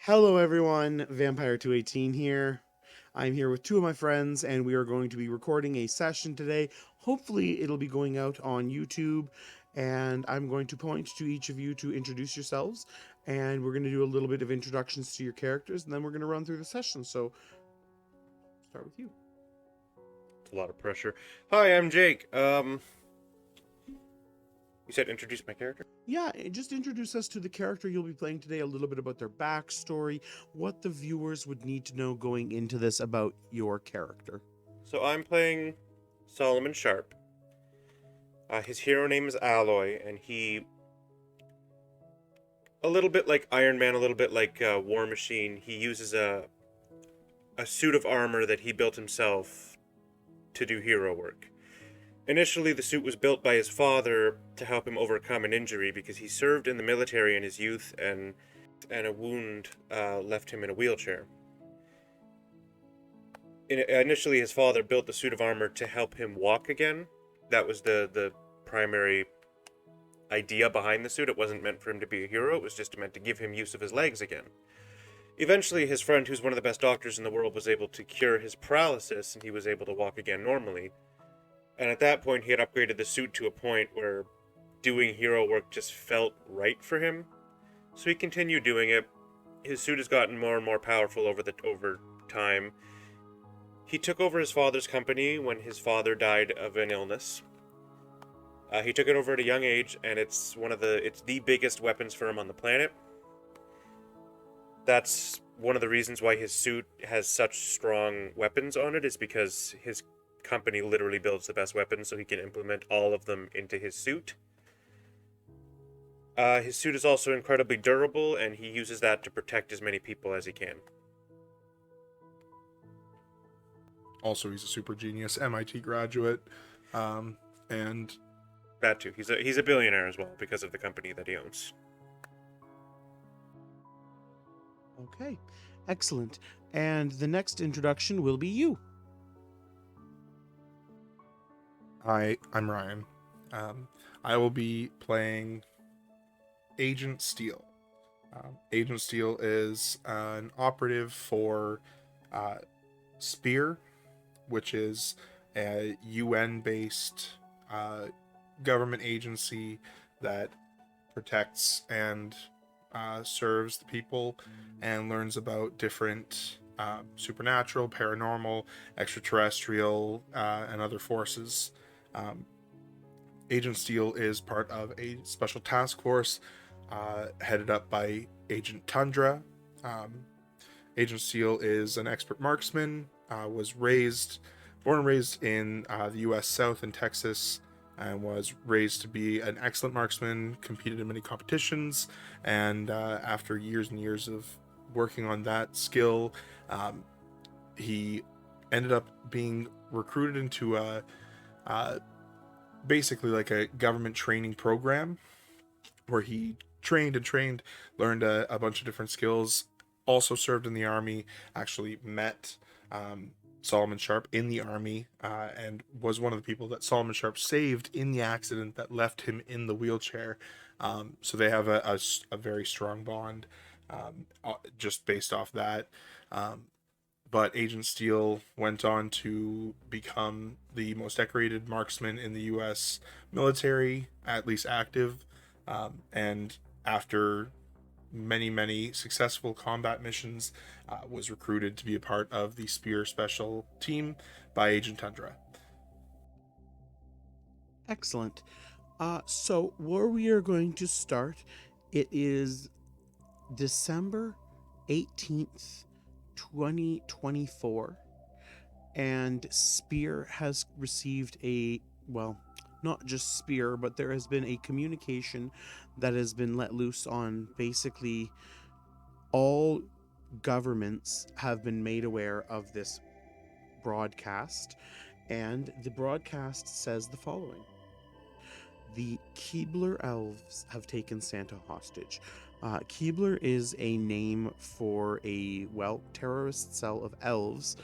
Hello everyone, Vampire 218 here. I'm here with two of my friends and we are going to be recording a session today. Hopefully it'll be going out on YouTube, and I'm going to point to each of you to introduce yourselves, and we're going to do a little bit of introductions to your characters, and then we're going to run through the session. So start with you. It's a lot of pressure. Hi, I'm Jake. You said introduce my character? Yeah, just introduce us to the character you'll be playing today, a little bit about their backstory, what the viewers would need to know going into this about your character. So I'm playing Solomon Sharp. His hero name is Alloy, and a little bit like Iron Man, a little bit like War Machine, he uses a suit of armor that he built himself to do hero work. Initially, the suit was built by his father to help him overcome an injury because he served in the military in his youth, and a wound left him in a wheelchair. Initially, his father built the suit of armor to help him walk again. That was the primary idea behind the suit. It wasn't meant for him to be a hero, it was just meant to give him use of his legs again. Eventually, his friend, who's one of the best doctors in the world, was able to cure his paralysis, and he was able to walk again normally. And at that point, he had upgraded the suit to a point where doing hero work just felt right for him. So he continued doing it. His suit has gotten more and more powerful over time. He took over his father's company when his father died of an illness. He took it over at a young age, and it's the biggest weapons firm on the planet. That's one of the reasons why his suit has such strong weapons on it, is because his company literally builds the best weapons, so he can implement all of them into his suit. His suit is also incredibly durable, and he uses that to protect as many people as he can. Also, he's a super genius MIT graduate, and That too. He's a billionaire as well because of the company that he owns. Okay, excellent. And the next introduction will be you. I'm Ryan. I will be playing Agent Steel. Agent Steel is an operative for Spear, which is a UN-based government agency that protects and serves the people and learns about different supernatural, paranormal, extraterrestrial, and other forces. Um, Agent Steel is part of a special task force headed up by Agent Tundra. Um, Agent Steel is an expert marksman, was born and raised in the U.S. South in Texas, and was raised to be an excellent marksman, competed in many competitions, and after years and years of working on that skill, he ended up being recruited into basically like a government training program where he trained, learned a bunch of different skills, also served in the army, actually met Solomon Sharp in the army, and was one of the people that Solomon Sharp saved in the accident that left him in the wheelchair. So they have a very strong bond, just based off that. But Agent Steel went on to become the most decorated marksman in the U.S. military, at least active. And after many successful combat missions, was recruited to be a part of the Spear Special team by Agent Tundra. Excellent. So where we are going to start, it is December 18th, 2024, and Spear has received not just Spear, but there has been a communication that has been let loose on basically all governments have been made aware of this broadcast, and the broadcast says the following: the Keebler elves have taken Santa hostage. Keebler is a name for a, terrorist cell of elves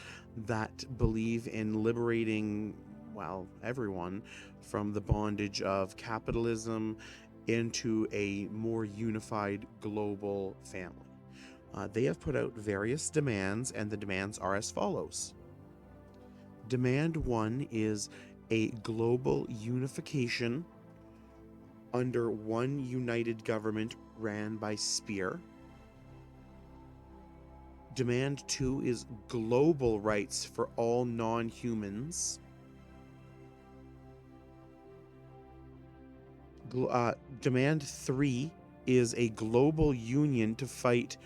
that believe in liberating, everyone from the bondage of capitalism into a more unified global family. They have put out various demands, and the demands are as follows. Demand 1 is a global unification under one united government ran by Spear. Demand 2 is global rights for all non-humans. Demand 3 is a global union to fight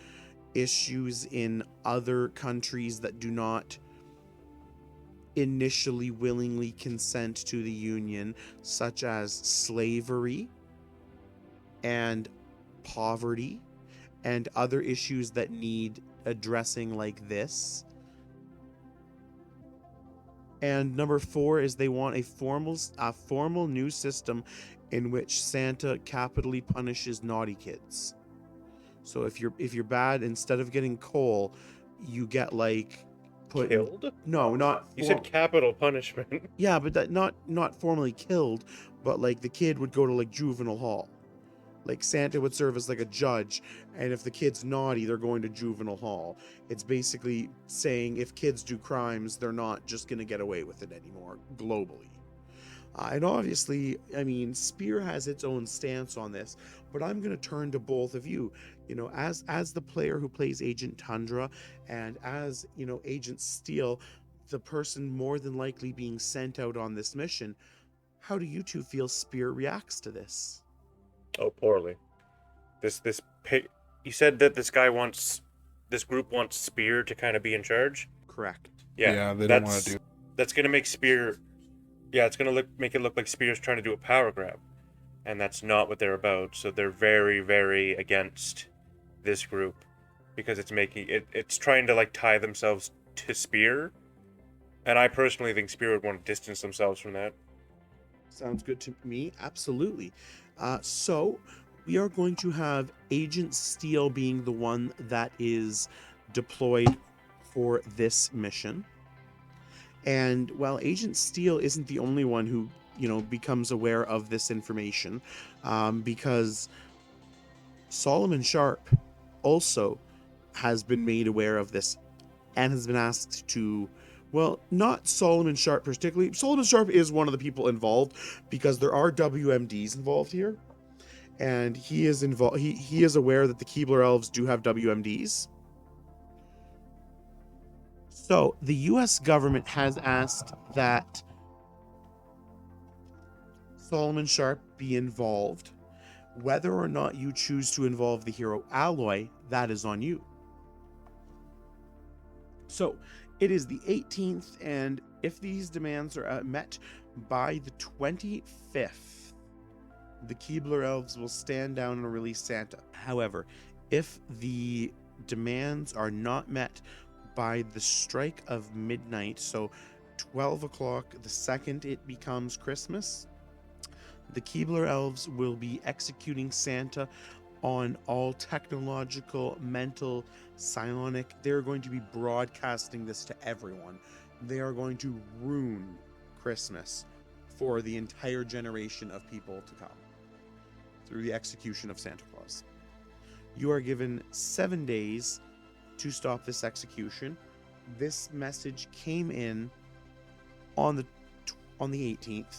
issues in other countries that do not initially willingly consent to the union, such as slavery and poverty and other issues that need addressing like this. And number 4 is they want a formal new system in which Santa capitally punishes naughty kids. So if you're bad, instead of getting coal, you get like put Killed? No, not You said capital punishment. yeah, but that not formally killed, but like the kid would go to like juvenile hall. Like Santa would serve as like a judge, and if the kid's naughty, they're going to juvenile hall. It's basically saying if kids do crimes, they're not just going to get away with it anymore globally. And obviously, I mean, Spear has its own stance on this, but I'm going to turn to both of you. You know, as the player who plays Agent Tundra, and as, you know, Agent Steel, the person more than likely being sent out on this mission, how do you two feel Spear reacts to this? Oh, poorly. You said that this group wants Spear to kind of be in charge? Correct. Yeah, they don't want to do. That's gonna make Spear. Yeah, it's gonna make it look like Spear's trying to do a power grab, and that's not what they're about. So they're very, very against this group because it's trying to like tie themselves to Spear, and I personally think Spear would want to distance themselves from that. Sounds good to me. Absolutely. So we are going to have Agent Steel being the one that is deployed for this mission. And while Agent Steel isn't the only one who, you know, becomes aware of this information, because Solomon Sharp also has been made aware of this and has been asked to, well, not Solomon Sharp particularly. Solomon Sharp is one of the people involved because there are WMDs involved here, and he is involved. He is aware that the Keebler Elves do have WMDs. So the U.S. government has asked that Solomon Sharp be involved. Whether or not you choose to involve the hero Alloy, that is on you. So it is the 18th, and if these demands are met by the 25th, the Keebler Elves will stand down and release Santa. However, if the demands are not met by the strike of midnight, so 12 o'clock the second it becomes Christmas, the Keebler Elves will be executing Santa on all technological, mental, psionic. They're going to be broadcasting this to everyone. They are going to ruin Christmas for the entire generation of people to come through the execution of Santa Claus. You are given 7 days to stop this execution. This message came in on the 18th.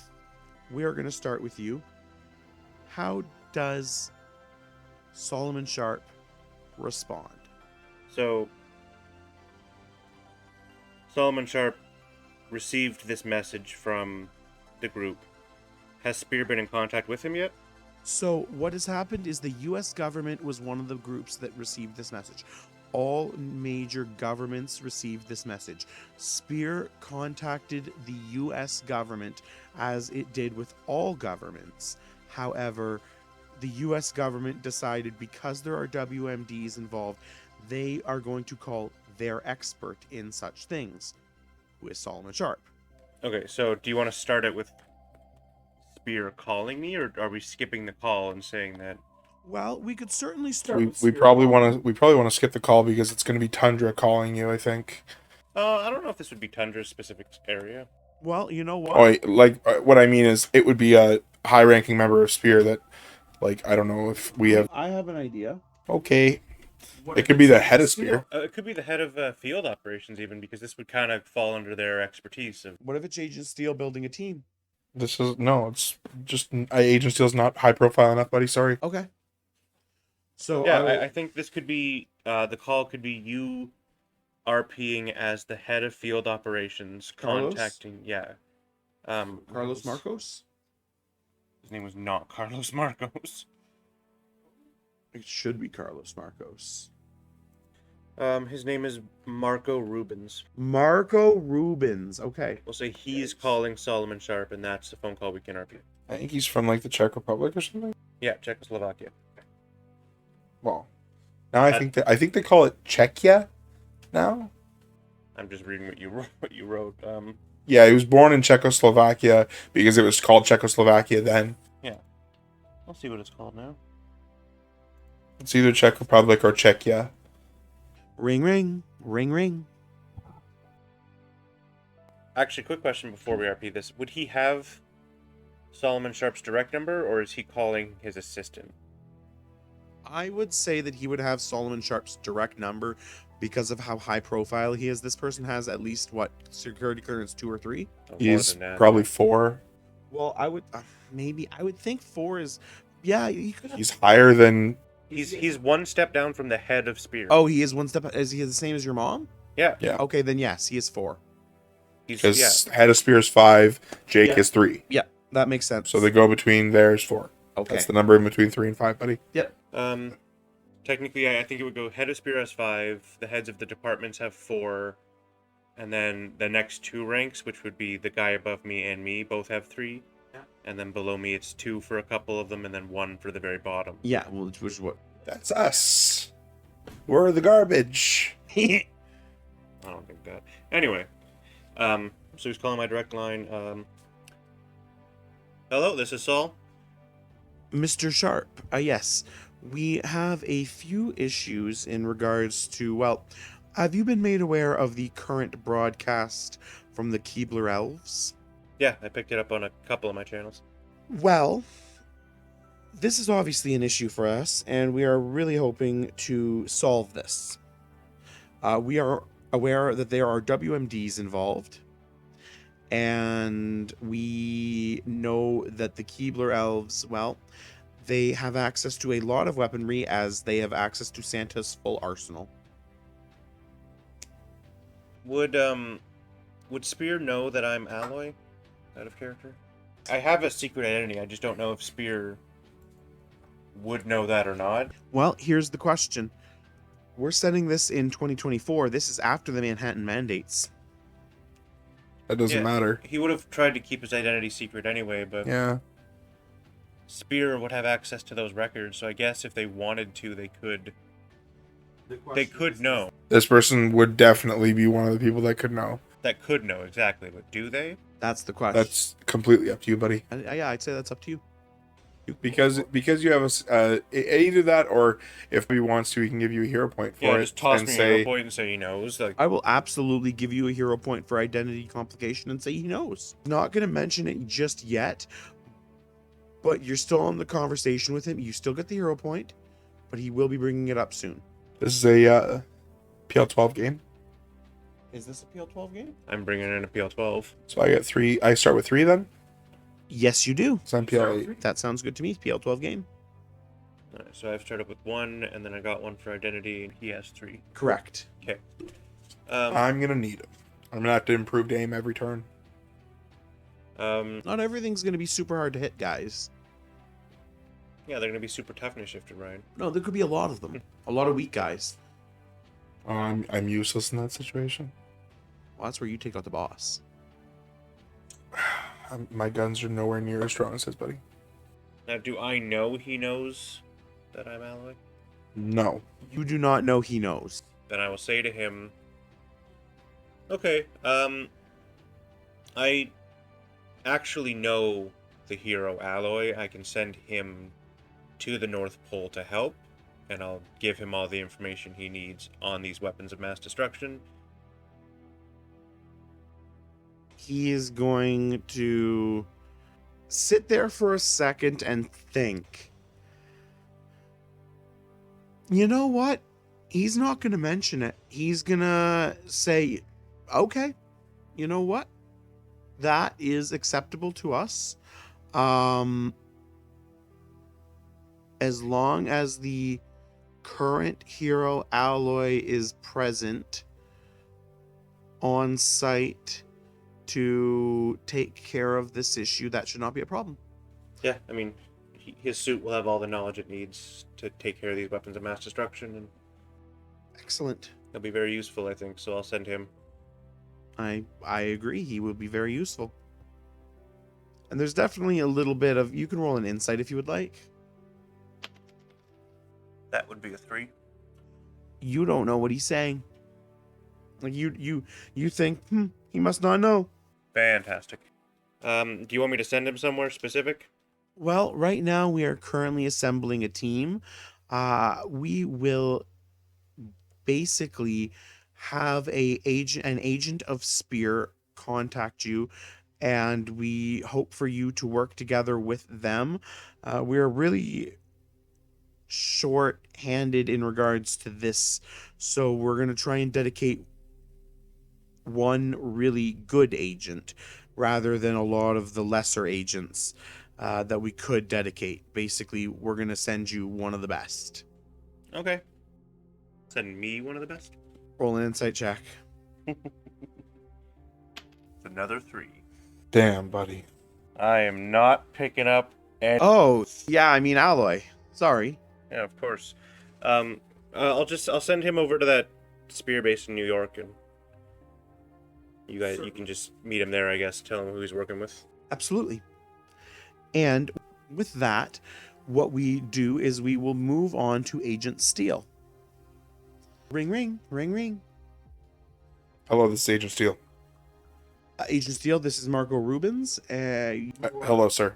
We are going to start with you. How does Solomon Sharp respond? So, Solomon Sharp received this message from the group. Has Spear been in contact with him yet? So what has happened is the U.S. government was one of the groups that received this message. All major governments received this message. Spear contacted the U.S. government as it did with all governments. However, the U.S. government decided because there are WMDs involved, they are going to call their expert in such things, who is Solomon Sharp. Okay, so do you want to start it with Spear calling me, or are we skipping the call and saying that? Well, we could certainly start. We probably want to skip the call because it's going to be Tundra calling you, I think. I don't know if this would be Tundra's specific area. Well, you know what? What I mean is it would be a high-ranking member of Spear that, like, I don't know if we have. I have an idea. Okay. It could be the head of Spear. It could be the head of field operations, even, because this would kind of fall under their expertise. Of What if it's Agent Steel building a team? This is no. It's just Agent Steel's not high profile enough, buddy. Sorry. Okay. So yeah, I think this could be the call could be you RPing as the head of field operations, Carlos? contacting Carlos Marcos? His name was not Carlos Marcos. It should be Carlos Marcos. His name is Marco Rubens. Marco Rubens. Okay. We'll say he's calling Solomon Sharp, and that's the phone call we can RP. I think he's from like the Czech Republic or something. Yeah, Czechoslovakia. Well, now I think they call it Czechia now. I'm just reading what you wrote. Yeah, he was born in Czechoslovakia because it was called Czechoslovakia then. Yeah. I'll see what it's called now. It's either Czech Republic or Czechia. Ring, ring. Ring, ring. Actually, quick question before we RP this. Would he have Solomon Sharp's direct number, or is he calling his assistant? I would say that he would have Solomon Sharp's direct number because of how high profile he is. This person has at least, what, security clearance 2 or 3? Oh, more He's than that. probably 4. Well, I would, I would think 4 is, yeah, you could have. He's higher than. He's one step down from the head of Spear. Oh, he is one step, is he the same as your mom? Yeah. Yeah. Okay, then yes, he is 4. Because head of Spear is 5, Jake is 3. Yeah, that makes sense. So they go between there's 4. Okay. That's the number in between 3 and 5, buddy. Yep. Technically, I think it would go head of Spear has 5, the heads of the departments have 4, and then the next 2 ranks, which would be the guy above me and me, both have 3. Yeah. And then below me, it's 2 for a couple of them, and then 1 for the very bottom. Yeah, well, which is what? That's us. We're the garbage. I don't think that. Anyway, so he's calling my direct line. Hello, this is Saul. Mr. Sharp, yes. We have a few issues in regards to, well, have you been made aware of the current broadcast from the Keebler Elves? Yeah, I picked it up on a couple of my channels. Well, this is obviously an issue for us, and we are really hoping to solve this. We are aware that there are WMDs involved, and we know that the Keebler Elves, well, they have access to a lot of weaponry as they have access to Santa's full arsenal. Would Spear know that I'm Alloy? Out of character? I have a secret identity, I just don't know if Spear would know that or not. Well, here's the question. We're setting this in 2024. This is after the Manhattan Mandates. That doesn't matter. He would have tried to keep his identity secret anyway, but Yeah. Spear would have access to those records, so I guess if they wanted to, they could. They could know. This person would definitely be one of the people that could know. That could know, exactly, but do they? That's the question. That's completely up to you, buddy. Yeah, I'd say that's up to you. Because you have either that, or if he wants to, he can give you a hero point for Yeah, it just toss and me a say, hero point and say he knows. Like, I will absolutely give you a hero point for identity complication and say he knows. Not going to mention it just yet, but you're still in the conversation with him. You still get the hero point, but he will be bringing it up soon. "This is a PL12 game, Is this a PL12 game? I'm bringing in a PL12. so I get 3. I start with 3 then. Yes, you do. So I'm PL8. That sounds good to me. PL12 game. Alright, so I've started with 1, and then I got 1 for identity, and he has 3. Correct. Okay. I'm gonna need him. I'm gonna have to improve aim every turn. Not everything's going to be super hard to hit, guys. Yeah, they're gonna be super toughness shifted, Ryan. No, there could be a lot of them. A lot of weak guys. I'm useless in that situation. Well, that's where you take out the boss. My guns are nowhere near as strong as his, buddy. Now, do I know he knows that I'm Alloy? No. You do not know he knows. Then I will say to him, okay, I actually know the hero Alloy. I can send him to the North Pole to help, and I'll give him all the information he needs on these weapons of mass destruction. He is going to sit there for a second and think. You know what? He's not going to mention it. He's going to say, okay, you know what? That is acceptable to us. As long as the current hero alloy is present on site to take care of this issue, that should not be a problem. Yeah, I mean, his suit will have all the knowledge it needs to take care of these weapons of mass destruction, and Excellent. he'll be very useful, I think. So I'll send him. I agree. He will be very useful. And there's definitely a little bit of, you can roll an insight if you would like. That would be a 3. You don't know what he's saying. Like you think, he must not know. Fantastic. Do you want me to send him somewhere specific? Well, right now we are currently assembling a team. We will basically have an agent of Spear contact you, and we hope for you to work together with them. We're really short-handed in regards to this, so we're going to try and dedicate one really good agent rather than a lot of the lesser agents that we could dedicate. Basically, we're going to send you one of the best. Okay. Send me one of the best? Roll an insight check. It's another 3. Damn, buddy. I am not picking up any... Oh, yeah, I mean alloy. Sorry. Yeah, of course. I'll send him over to that spear base in New York, and you can just meet him there, I guess. Tell him who he's working with. Absolutely. And with that, what we do is we will move on to Agent Steel. Ring, ring, ring, ring. Hello, this is Agent Steel. Agent Steel, this is Marco Rubens. Hello, sir.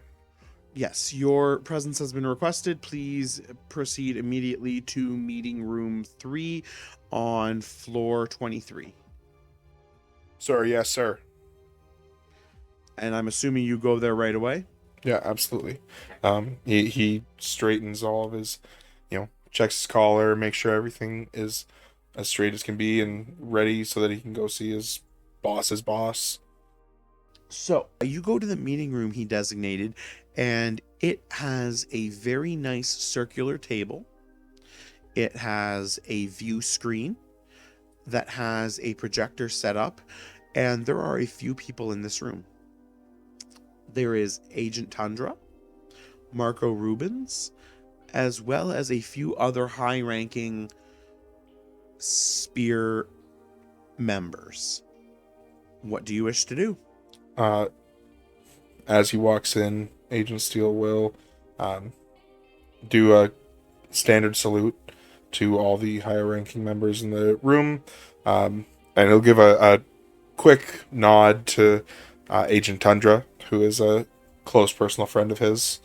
Yes, your presence has been requested. Please proceed immediately to meeting room 3 on floor 23. Sir, yes, sir. And I'm assuming you go there right away? Yeah, absolutely. He straightens all of his, checks his collar, makes sure everything is as straight as can be and ready so that he can go see his boss's boss. So you go to the meeting room he designated, and it has a very nice circular table. It has a view screen that has a projector set up, and there are a few people in this room. There is Agent Tundra, Marco Rubens, as well as a few other high-ranking Spear members. What do you wish to do? As he walks in, Agent Steel will do a standard salute to all the higher ranking members in the room, and he'll give a quick nod to Agent Tundra, who is a close personal friend of his.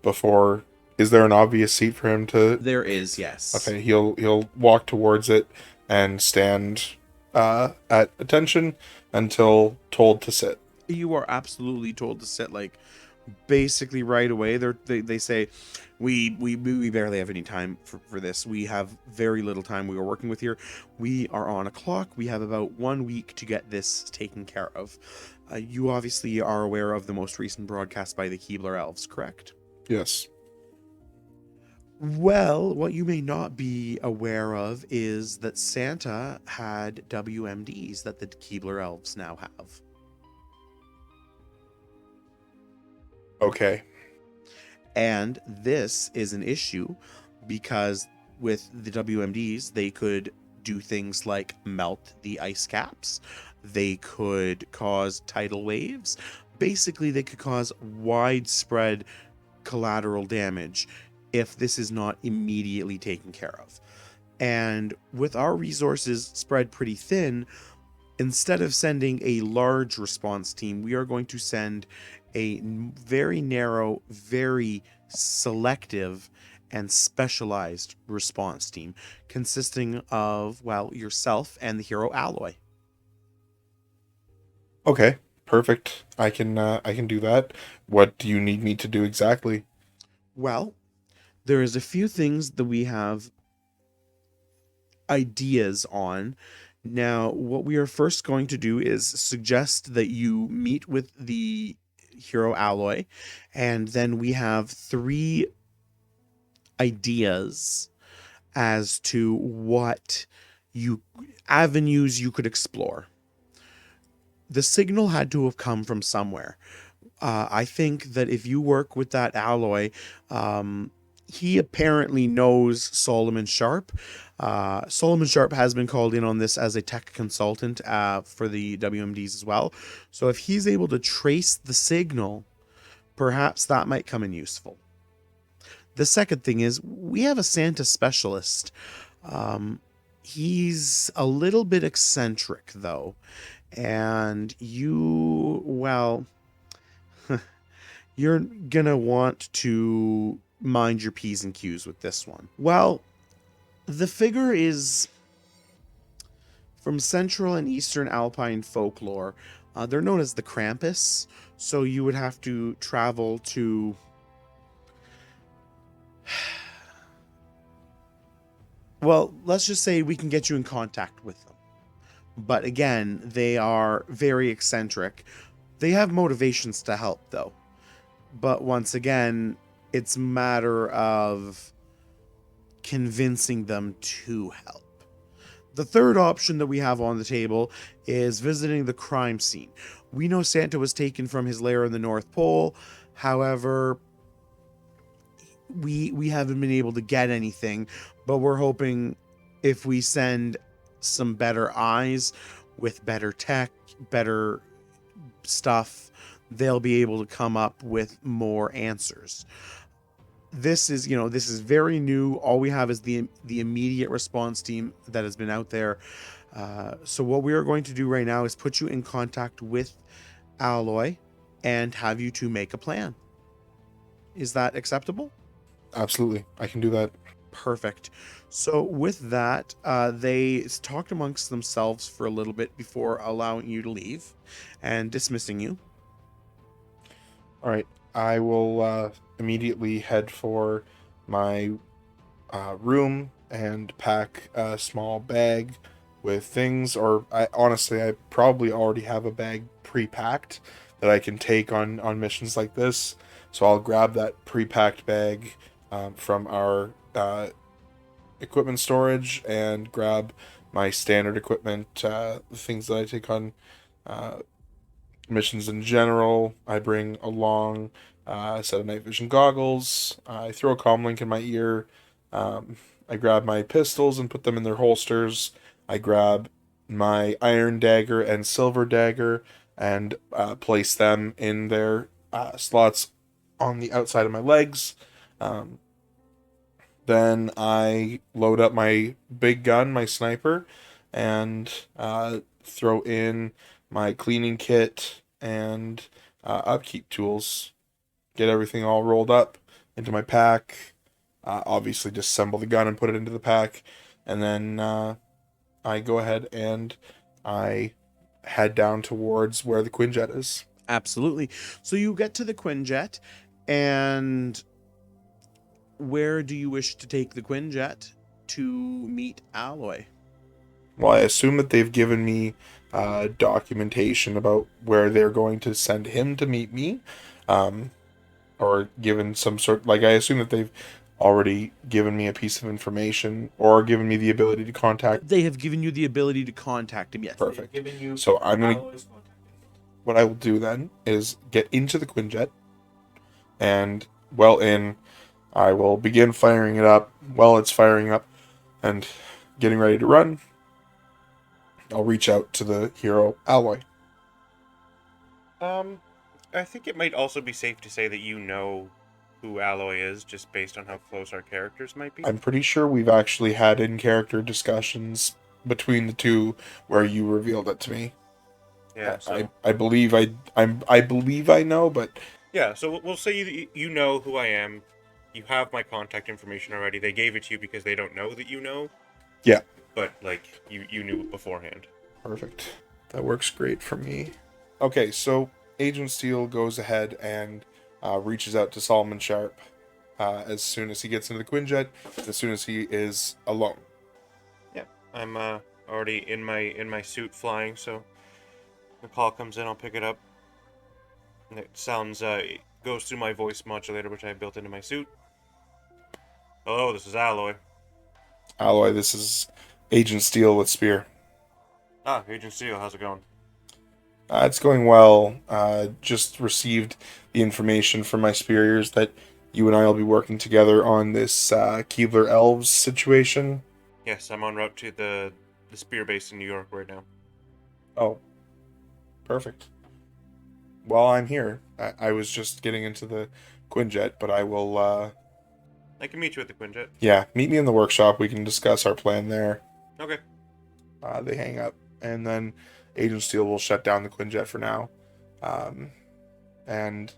Before, is there an obvious seat for him to? There is, yes. Okay, he'll walk towards it and stand at attention until told to sit. You are absolutely told to sit, like, basically right away. They say, we barely have any time for this. We have very little time. We are working with here. We are on a clock. We have about 1 week to get this taken care of. You obviously are aware of the most recent broadcast by the Keebler Elves, correct? Yes. Well, what you may not be aware of is that Santa had WMDs that the Keebler Elves now have. Okay. And this is an issue because with the WMDs, they could do things like melt the ice caps. They could cause tidal waves. Basically, they could cause widespread collateral damage if this is not immediately taken care of. And with our resources spread pretty thin, instead of sending a large response team, we are going to send a very narrow, very selective and specialized response team consisting of, well, yourself and the hero Alloy. Okay, perfect. I can do that. What do you need me to do exactly? Well, there is a few things that we have ideas on. Now, what we are first going to do is suggest that you meet with the hero alloy, and then we have 3 ideas as to what you avenues you could explore. The signal had to have come from somewhere. I think that if you work with that alloy, he apparently knows Solomon Sharp. Solomon Sharp has been called in on this as a tech consultant for the WMDs as well. So if he's able to trace the signal, perhaps that might come in useful. The second thing is we have a Santa specialist. He's a little bit eccentric, though. And well, you're gonna want to mind your P's and Q's with this one. Well, the figure is from Central and Eastern Alpine folklore. They're known as the Krampus, so you would have to travel to... Well, let's just say we can get you in contact with them. But again, they are very eccentric. They have motivations to help, though. But once again, it's a matter of convincing them to help. The third option that we have on the table is visiting the crime scene. We know Santa was taken from his lair in the North Pole. However, we haven't been able to get anything, but we're hoping if we send some better eyes with better tech, better stuff, they'll be able to come up with more answers. This is very new. All we have is the immediate response team that has been out there. So what we are going to do right now is put you in contact with Alloy and have you two make a plan. Is that acceptable? Absolutely, I can do that. Perfect. So with that, they talked amongst themselves for a little bit before allowing you to leave and dismissing you. All right, I will immediately head for my room and pack a small bag with things, or I probably already have a bag pre-packed that I can take on missions like this. So I'll grab that pre-packed bag from our equipment storage and grab my standard equipment, things that I take on missions in general. I bring along a set of night vision goggles. I throw a comm link in my ear. I grab my pistols and put them in their holsters. I grab my iron dagger and silver dagger and place them in their slots on the outside of my legs. Then I load up my big gun, my sniper, and throw in my cleaning kit and upkeep tools. Get everything all rolled up into my pack. Obviously, disassemble the gun and put it into the pack. And then I go ahead and I head down towards where the Quinjet is. Absolutely. So you get to the Quinjet, and where do you wish to take the Quinjet to meet Alloy? Well, I assume that they've given me documentation about where they're going to send him to meet me, or given some sort. Like, I assume that they've already given me a piece of information or given me the ability to contact. They have given you the ability to contact him. Yes. Perfect. So I'm gonna. What I will do then is get into the Quinjet, and I will begin firing it up. While it's firing up and getting ready to run, I'll reach out to the hero Alloy. I think it might also be safe to say that you know who Alloy is, just based on how close our characters might be. I'm pretty sure we've actually had in-character discussions between the two where you revealed it to me. Yeah, so I believe I know, but yeah, so we'll say you know who I am. You have my contact information already. They gave it to you because they don't know that you know. Yeah. But like you knew it beforehand. Perfect. That works great for me. Okay, so Agent Steele goes ahead and reaches out to Solomon Sharp as soon as he gets into the Quinjet, as soon as he is alone. Yeah. I'm already in my suit flying, so the call comes in, I'll pick it up. And it sounds it goes through my voice modulator, which I built into my suit. Hello, this is Alloy. Alloy, this is Agent Steel with Spear. Ah, Agent Steel, how's it going? It's going well. Just received the information from my superiors that you and I will be working together on this Keebler Elves situation. Yes, I'm en route to the spear base in New York right now. Oh, perfect. Well, I'm here. I was just getting into the Quinjet, but I will, I can meet you at the Quinjet. yeah, meet me in the workshop. We can discuss our plan there. Okay. They hang up, and then Agent Steel will shut down the Quinjet for now, um, and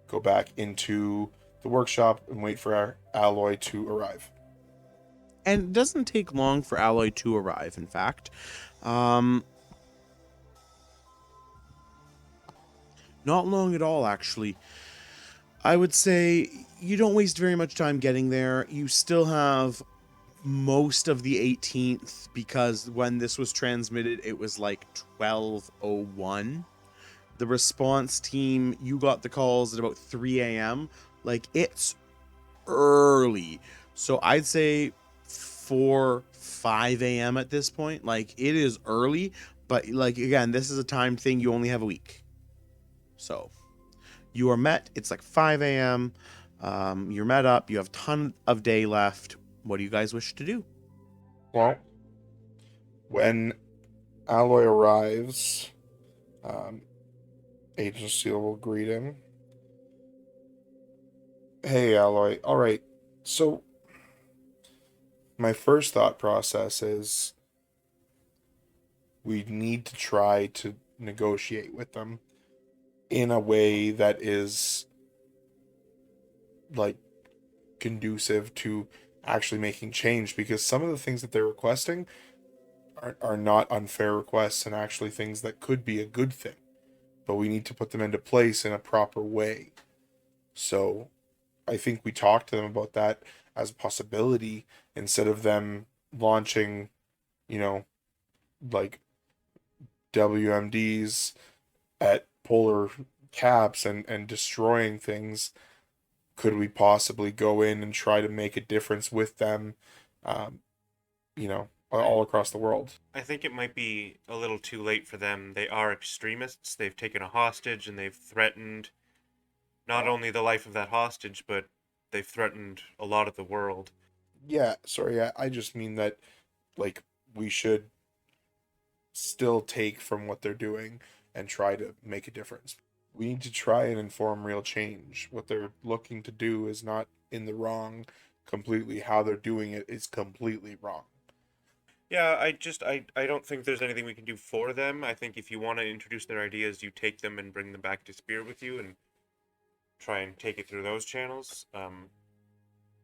go back into the workshop and wait for our alloy to arrive. And it doesn't take long for Alloy to arrive, in fact. Um, Not long at all, actually. I would say you don't waste very much time getting there. You still have most of the 18th because when this was transmitted, it was like 12:01. The response team, you got the calls at about 3 a.m. Like, it's early. So I'd say 4, 5 a.m. at this point. Like, it is early, but like, again, this is a time thing. You only have a week. So you are met. It's like 5 a.m. You're met up. You have a ton of day left. What do you guys wish to do? Well, when Alloy arrives, um, Agent Steel will greet him. Hey, Alloy. All right. So, my first thought process is we need to try to negotiate with them in a way that is like conducive to actually making change, because some of the things that they're requesting are not unfair requests and actually things that could be a good thing, but we need to put them into place in a proper way. So I think we talked to them about that as a possibility instead of them launching, you know, like WMDs at polar caps and destroying things. Could we possibly go in and try to make a difference with them, um, all across the world? I think it might be a little too late for them. They are extremists. They've taken a hostage and they've threatened not only the life of that hostage, but they've threatened a lot of the world. Yeah, sorry, I just mean that, like, we should still take from what they're doing and try to make a difference. We need to try and inform real change. What they're looking to do is not in the wrong completely. How they're doing it is completely wrong. Yeah, I don't think there's anything we can do for them. I think if you want to introduce their ideas, you take them and bring them back to Spear with you and try and take it through those channels.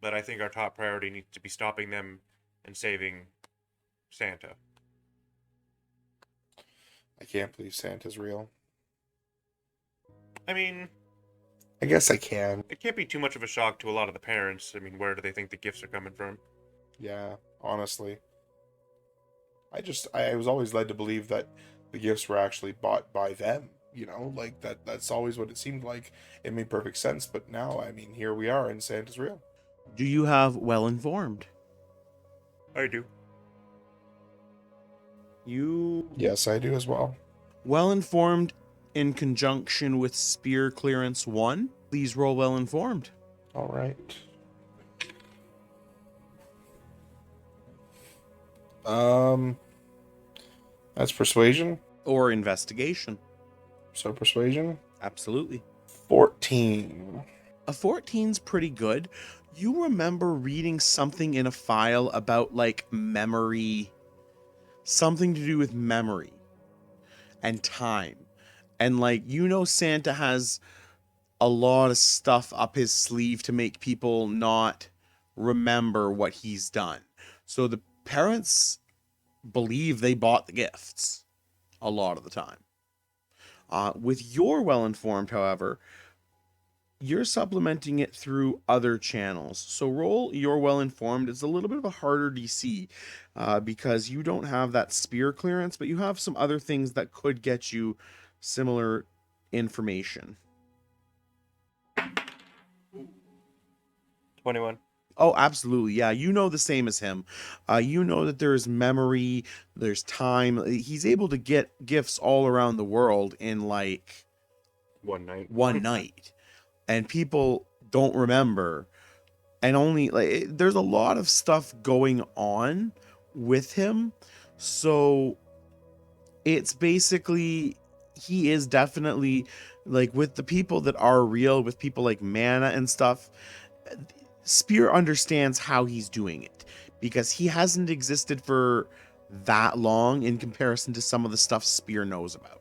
But I think our top priority needs to be stopping them and saving Santa. I can't believe Santa's real. I mean, I guess I can. it can't be too much of a shock to a lot of the parents. I mean, where do they think the gifts are coming from? Yeah, honestly. I was always led to believe that the gifts were actually bought by them, like that's always what it seemed like. It made perfect sense, but now, I mean, here we are and Santa's real. Do you have well informed? I do. You Yes, I do as well. well informed in conjunction with spear clearance 1. Please roll well informed. All right. Um, that's persuasion. Or investigation. So persuasion. Absolutely. 14. A 14's pretty good. You remember reading something in a file about like memory, something to do with memory and time. And like, Santa has a lot of stuff up his sleeve to make people not remember what he's done. So the parents believe they bought the gifts a lot of the time. With your well informed, however, You're supplementing it through other channels. So roll You're Well Informed. It's a little bit of a harder DC because you don't have that spear clearance, but you have some other things that could get you similar information. 21. Oh, absolutely. Yeah, you know the same as him. You know that there's memory, there's time. He's able to get gifts all around the world in like One night. one night. And people don't remember. And only like there's a lot of stuff going on with him. So it's basically he is definitely like with the people that are real, with people like Mana and stuff. Spear understands how he's doing it because he hasn't existed for that long in comparison to some of the stuff Spear knows about.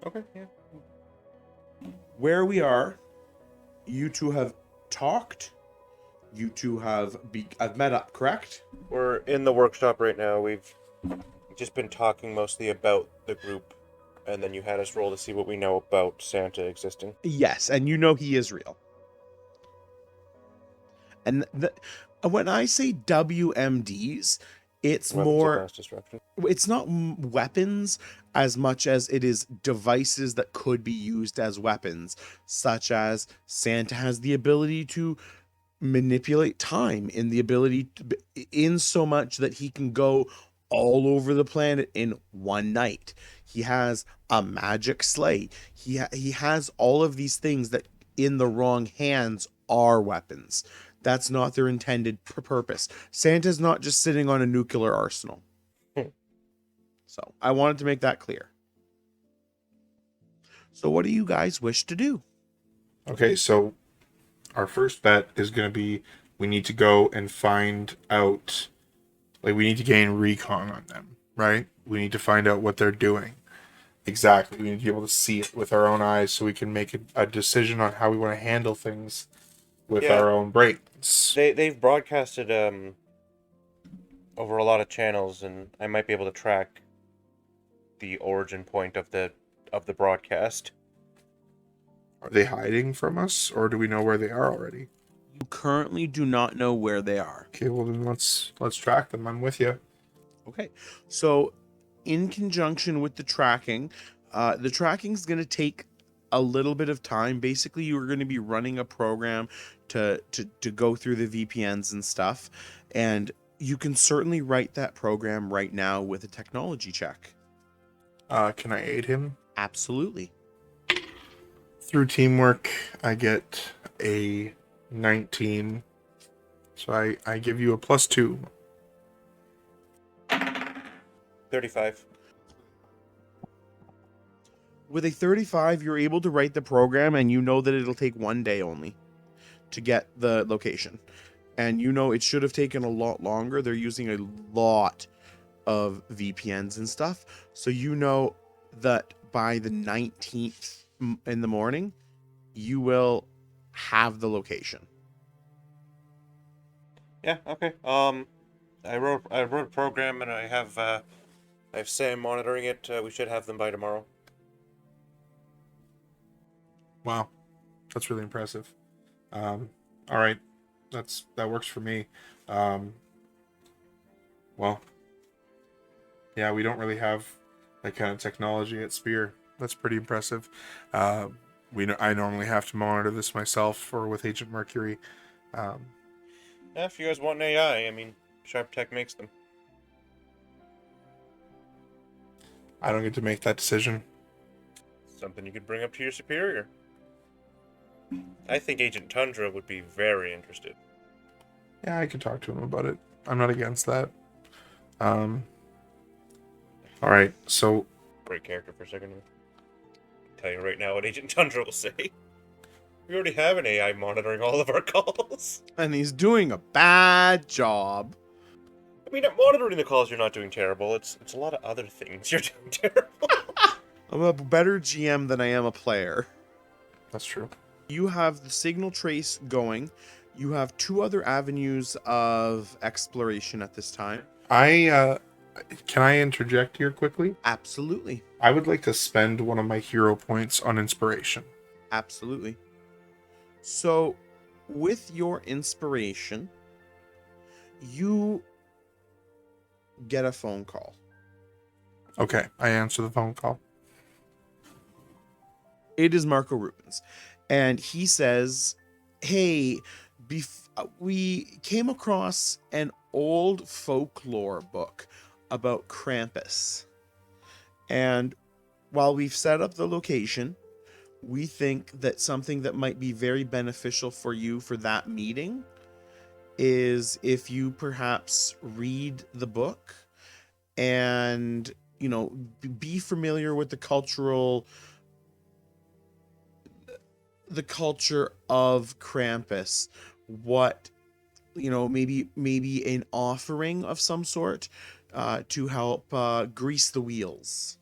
Okay, yeah. Where we are, you two have talked. You two have met up, correct? We're in the workshop right now. We've just been talking mostly about the group, and then you had us roll to see what we know about Santa existing. Yes, and you know he is real. And when I say WMDs, it's Weapons of more mass disruption. it's not weapons as much as it is devices that could be used as weapons, such as Santa has the ability to manipulate time, in the ability to, in so much that he can go all over the planet in one night. He has a magic sleigh. He has all of these things that in the wrong hands are weapons. That's not their intended purpose. Santa's not just sitting on a nuclear arsenal. So I wanted to make that clear. So what do you guys wish to do? Okay, so our first bet is going to be we need to go and find out, like, we need to gain recon on them, right? We need to find out what they're doing. Exactly. We need to be able to see it with our own eyes so we can make a decision on how we want to handle things with our own brains. They've broadcasted over a lot of channels, and I might be able to track the origin point of the broadcast. Are they hiding from us, or do we know where they are already? You currently do not know where they are. Okay, well then let's track them. I'm with you. Okay. So in conjunction with the tracking is going to take a little bit of time. Basically, you are going to be running a program to go through the VPNs and stuff. And you can certainly write that program right now with a technology check. Can I aid him? Absolutely. Through teamwork, I get a 19. So I give you a +2. 35. With a 35, you're able to write the program, and you know that it'll take 1 day only to get the location. And you know it should have taken a lot longer. They're using a lot of VPNs and stuff. So you know that by the 19th in the morning, you will have the location. Yeah, okay. I wrote a program, and I have Sam monitoring it. We should have them by tomorrow. Wow, that's really impressive. All right, that works for me. Well, yeah, we don't really have that kind of technology at Spear. That's pretty impressive. I normally have to monitor this myself or with Agent Mercury. Yeah, if you guys want an AI, I mean, Sharp Tech makes them. I don't get to make that decision. Something you could bring up to your superior. I think Agent Tundra would be very interested. Yeah, I could talk to him about it. I'm not against that. All right, so Great character for a second. I'll tell you right now what Agent Tundra will say. We already have an AI monitoring all of our calls. And he's doing a bad job. I mean, at monitoring the calls, you're not doing terrible. It's a lot of other things you're doing terrible. I'm a better GM than I am a player. that's true. You have the signal trace going. You have 2 other avenues of exploration at this time. I Can I interject here quickly? Absolutely. I would like to spend one of my hero points on inspiration. Absolutely. So, with your inspiration, you get a phone call. Okay, I answer the phone call. It is Marco Rubens, and he says, "Hey, we came across an old folklore book about Krampus, and while we've set up the location, we think that something that might be very beneficial for you for that meeting is if you perhaps read the book and, be familiar with the culture of Krampus. What, maybe an offering of some sort to help grease the wheels,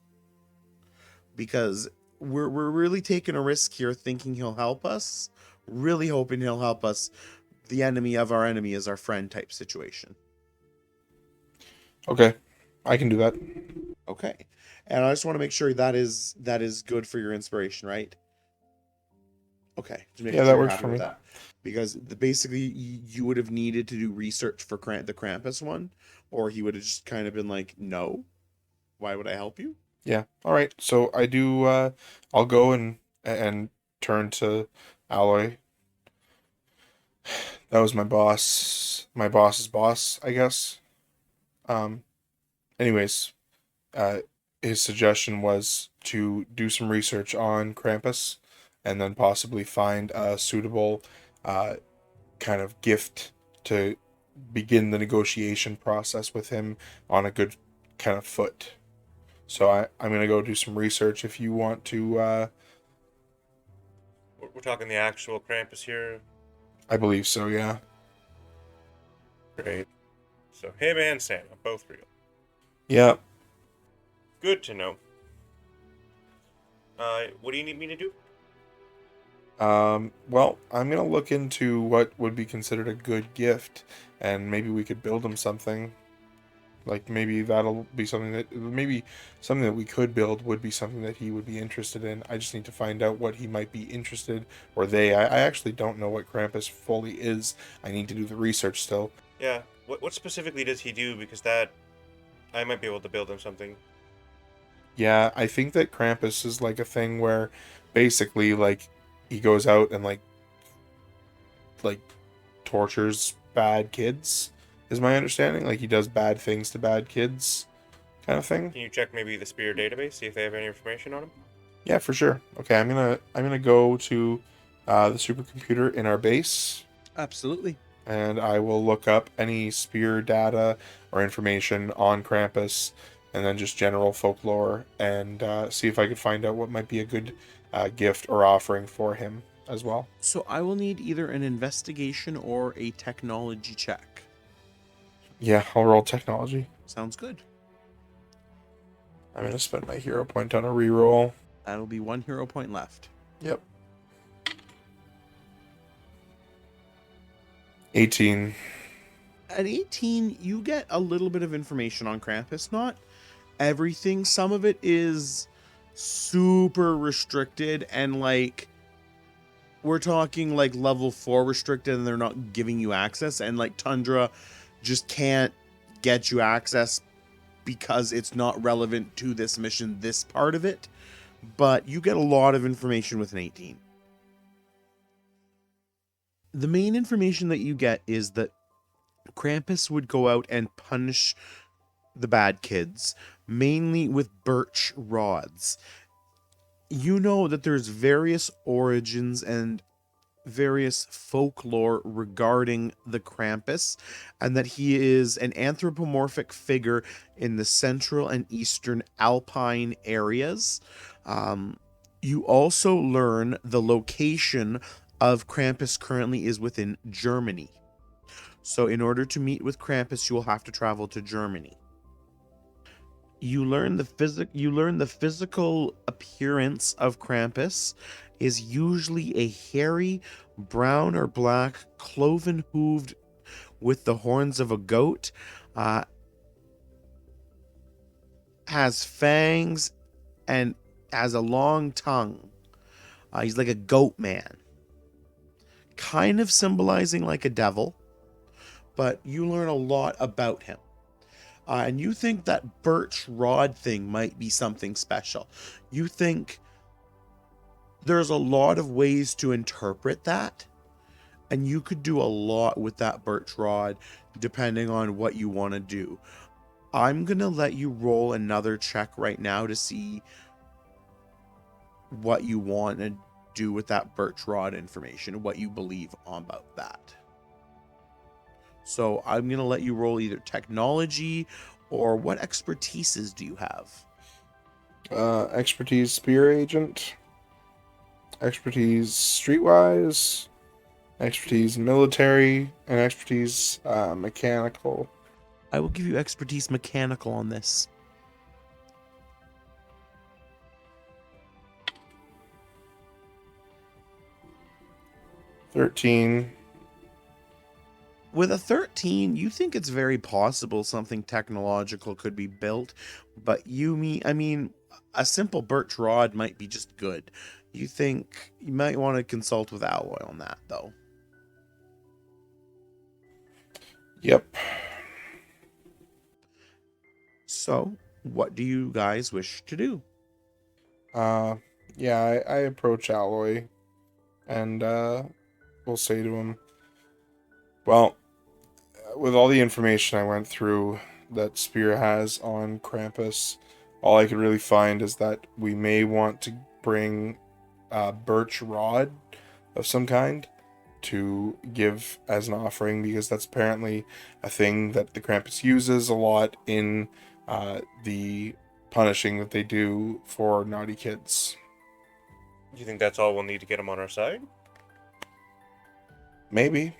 because we're really taking a risk here, thinking he'll help us, really hoping he'll help us. The enemy of our enemy is our friend type situation. Okay, I can do that. Okay, and I just want to make sure that is good for your inspiration, right? Okay, just making Yeah, sure that you're works happy for with me. that, because basically you would have needed to do research for the Krampus one, or he would have just kind of been like, "No, why would I help you?" Yeah. All right. So I do. I'll go and turn to Alloy. That was my boss. My boss's boss, I guess. Um. Anyways, uh, his suggestion was to do some research on Krampus, and then possibly find a suitable, uh, kind of gift to begin the negotiation process with him on a good kind of foot. So I'm gonna go do some research. If you want to, We're talking the actual Krampus here. I believe so. Yeah. Great. So him and Santa, both real. Yeah. Good to know. What do you need me to do? Well, I'm gonna look into what would be considered a good gift, and maybe we could build him something. Like maybe that'll be something that we could build would be something that he would be interested in. I just need to find out what he might be interested, or they. I actually don't know what Krampus fully is. I need to do the research still. Yeah. What specifically does he do? Because that I might be able to build him something. Yeah, I think that Krampus is like a thing where basically like he goes out and like tortures bad kids is my understanding. Like he does bad things to bad kids kind of thing. Can you check maybe the Spear database, see if they have any information on him? Yeah, for sure. Okay, I'm gonna go to the supercomputer in our base, Absolutely. and I will look up any spear data or information on Krampus, and then just general folklore, and see if I could find out what might be a good gift or offering for him as well. So I will need either an investigation or a technology check. Yeah, I'll roll technology. Sounds good. I'm gonna spend my hero point on a reroll. That'll be 1 hero point left. Yep. 18. At 18, you get a little bit of information on Krampus. Not everything. Some of it is super restricted, and like we're talking like level 4 restricted, and they're not giving you access, and like Tundra just can't get you access because it's not relevant to this mission, this part of it. But you get a lot of information with an 18. The main information that you get is that Krampus would go out and punish the bad kids, mainly with birch rods. You know that there's various origins and various folklore regarding the Krampus, and that he is an anthropomorphic figure in the central and eastern alpine areas. You also learn the location of Krampus currently is within Germany. So in order to meet with Krampus, you will have to travel to Germany. You learn the physical appearance of Krampus is usually a hairy brown or black cloven hooved with the horns of a goat, uh, has fangs and has a long tongue. He's like a goat man, kind of symbolizing like a devil, but you learn a lot about him. And you think that birch rod thing might be something special. You think there's a lot of ways to interpret that, and you could do a lot with that birch rod depending on what you want to do. I'm going to let you roll another check right now to see what you want to do with that birch rod information, what you believe about that. So I'm going to let you roll either technology or what expertises do you have? Expertise spear agent, expertise streetwise, expertise military, and expertise mechanical. I will give you expertise mechanical on this. 13. With a 13, you think it's very possible something technological could be built, but I mean, a simple birch rod might be just good. You think you might want to consult with Alloy on that, though. Yep. So, what do you guys wish to do? Yeah, I approach Alloy and we'll say to him, well, with all the information I went through that Spear has on Krampus, all I could really find is that we may want to bring a birch rod of some kind to give as an offering, because that's apparently a thing that the Krampus uses a lot in the punishing that they do for naughty kids. Do you think that's all we'll need to get him on our side? Maybe.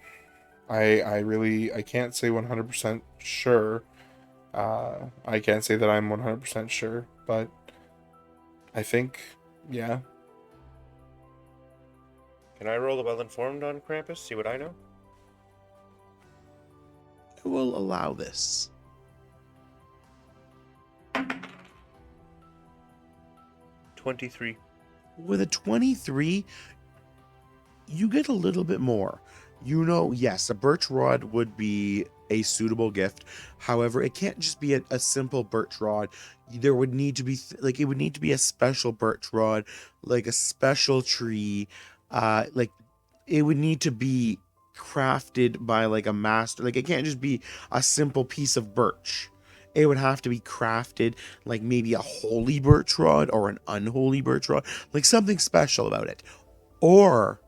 I can't say 100% sure. I can't say that I'm 100% sure, but I think, yeah. Can I roll the well-informed on Krampus? See what I know? I will allow this. 23. With a 23, you get a little bit more. You know, yes, a birch rod would be a suitable gift. However, it can't just be a simple birch rod. There would need to be it would need to be a special birch rod, like a special tree. Like it would need to be crafted by like a master. Like it can't just be a simple piece of birch. It would have to be crafted like maybe a holy birch rod or an unholy birch rod, like something special about it. Or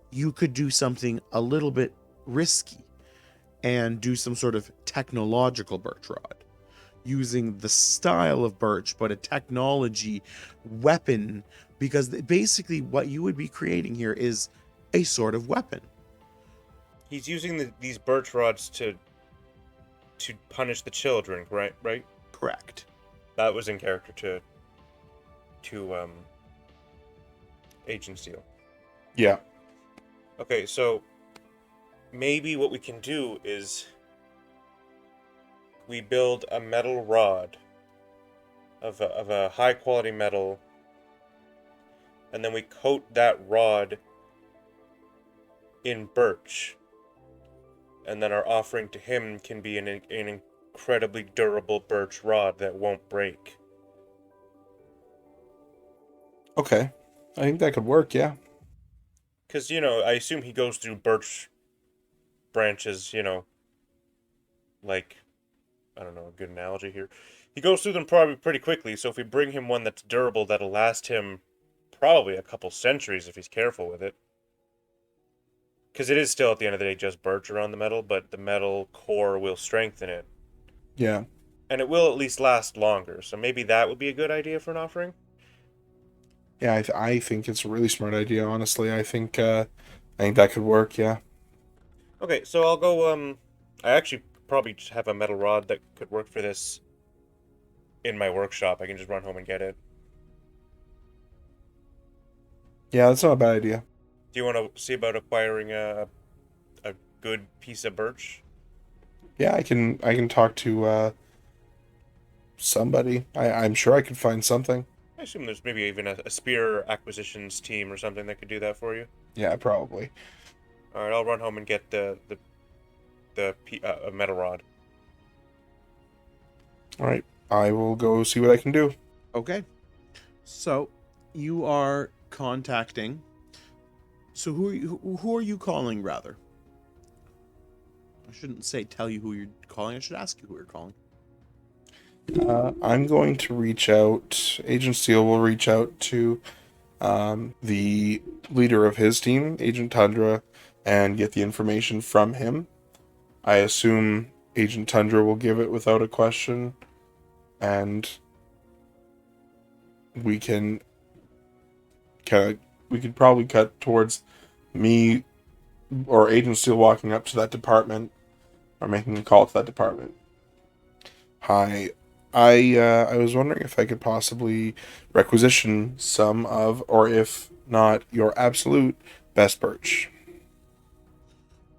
you could do something a little bit risky and do some sort of technological birch rod using the style of birch but a technology weapon, because basically what you would be creating here is a sort of weapon. He's using these birch rods to punish the children, right? Right? Correct. That was in character to Agent Steel. Yeah. Okay, so maybe what we can do is we build a metal rod of a high quality metal, and then we coat that rod in birch, and then our offering to him can be an incredibly durable birch rod that won't break. Okay. I think that could work, yeah. Because, I assume he goes through birch branches, like, I don't know, a good analogy here. He goes through them probably pretty quickly, so if we bring him one that's durable, that'll last him probably a couple centuries if he's careful with it. Because it is still, at the end of the day, just birch around the metal, but the metal core will strengthen it. Yeah. And it will at least last longer, so maybe that would be a good idea for an offering? Yeah, I think it's a really smart idea, honestly. I think that could work, yeah. Okay, so I'll go, I actually probably just have a metal rod that could work for this in my workshop. I can just run home and get it. Yeah, that's not a bad idea. Do you want to see about acquiring a good piece of birch? Yeah, I can talk to somebody. I'm sure I could find something. I assume there's maybe even a spear acquisitions team or something that could do that for you. Yeah, probably. All right, I'll run home and get a metal rod. All right, I will go see what I can do. Okay. So you are contacting. So who are you calling rather? I shouldn't say tell you who you're calling. I should ask you who you're calling. I'm going to reach out. Agent Steel will reach out to the leader of his team, Agent Tundra, and get the information from him. I assume Agent Tundra will give it without a question, and we can we could probably cut towards me or Agent Steel walking up to that department or making a call to that department. Hi, I was wondering if I could possibly requisition some of, or if not, your absolute best birch.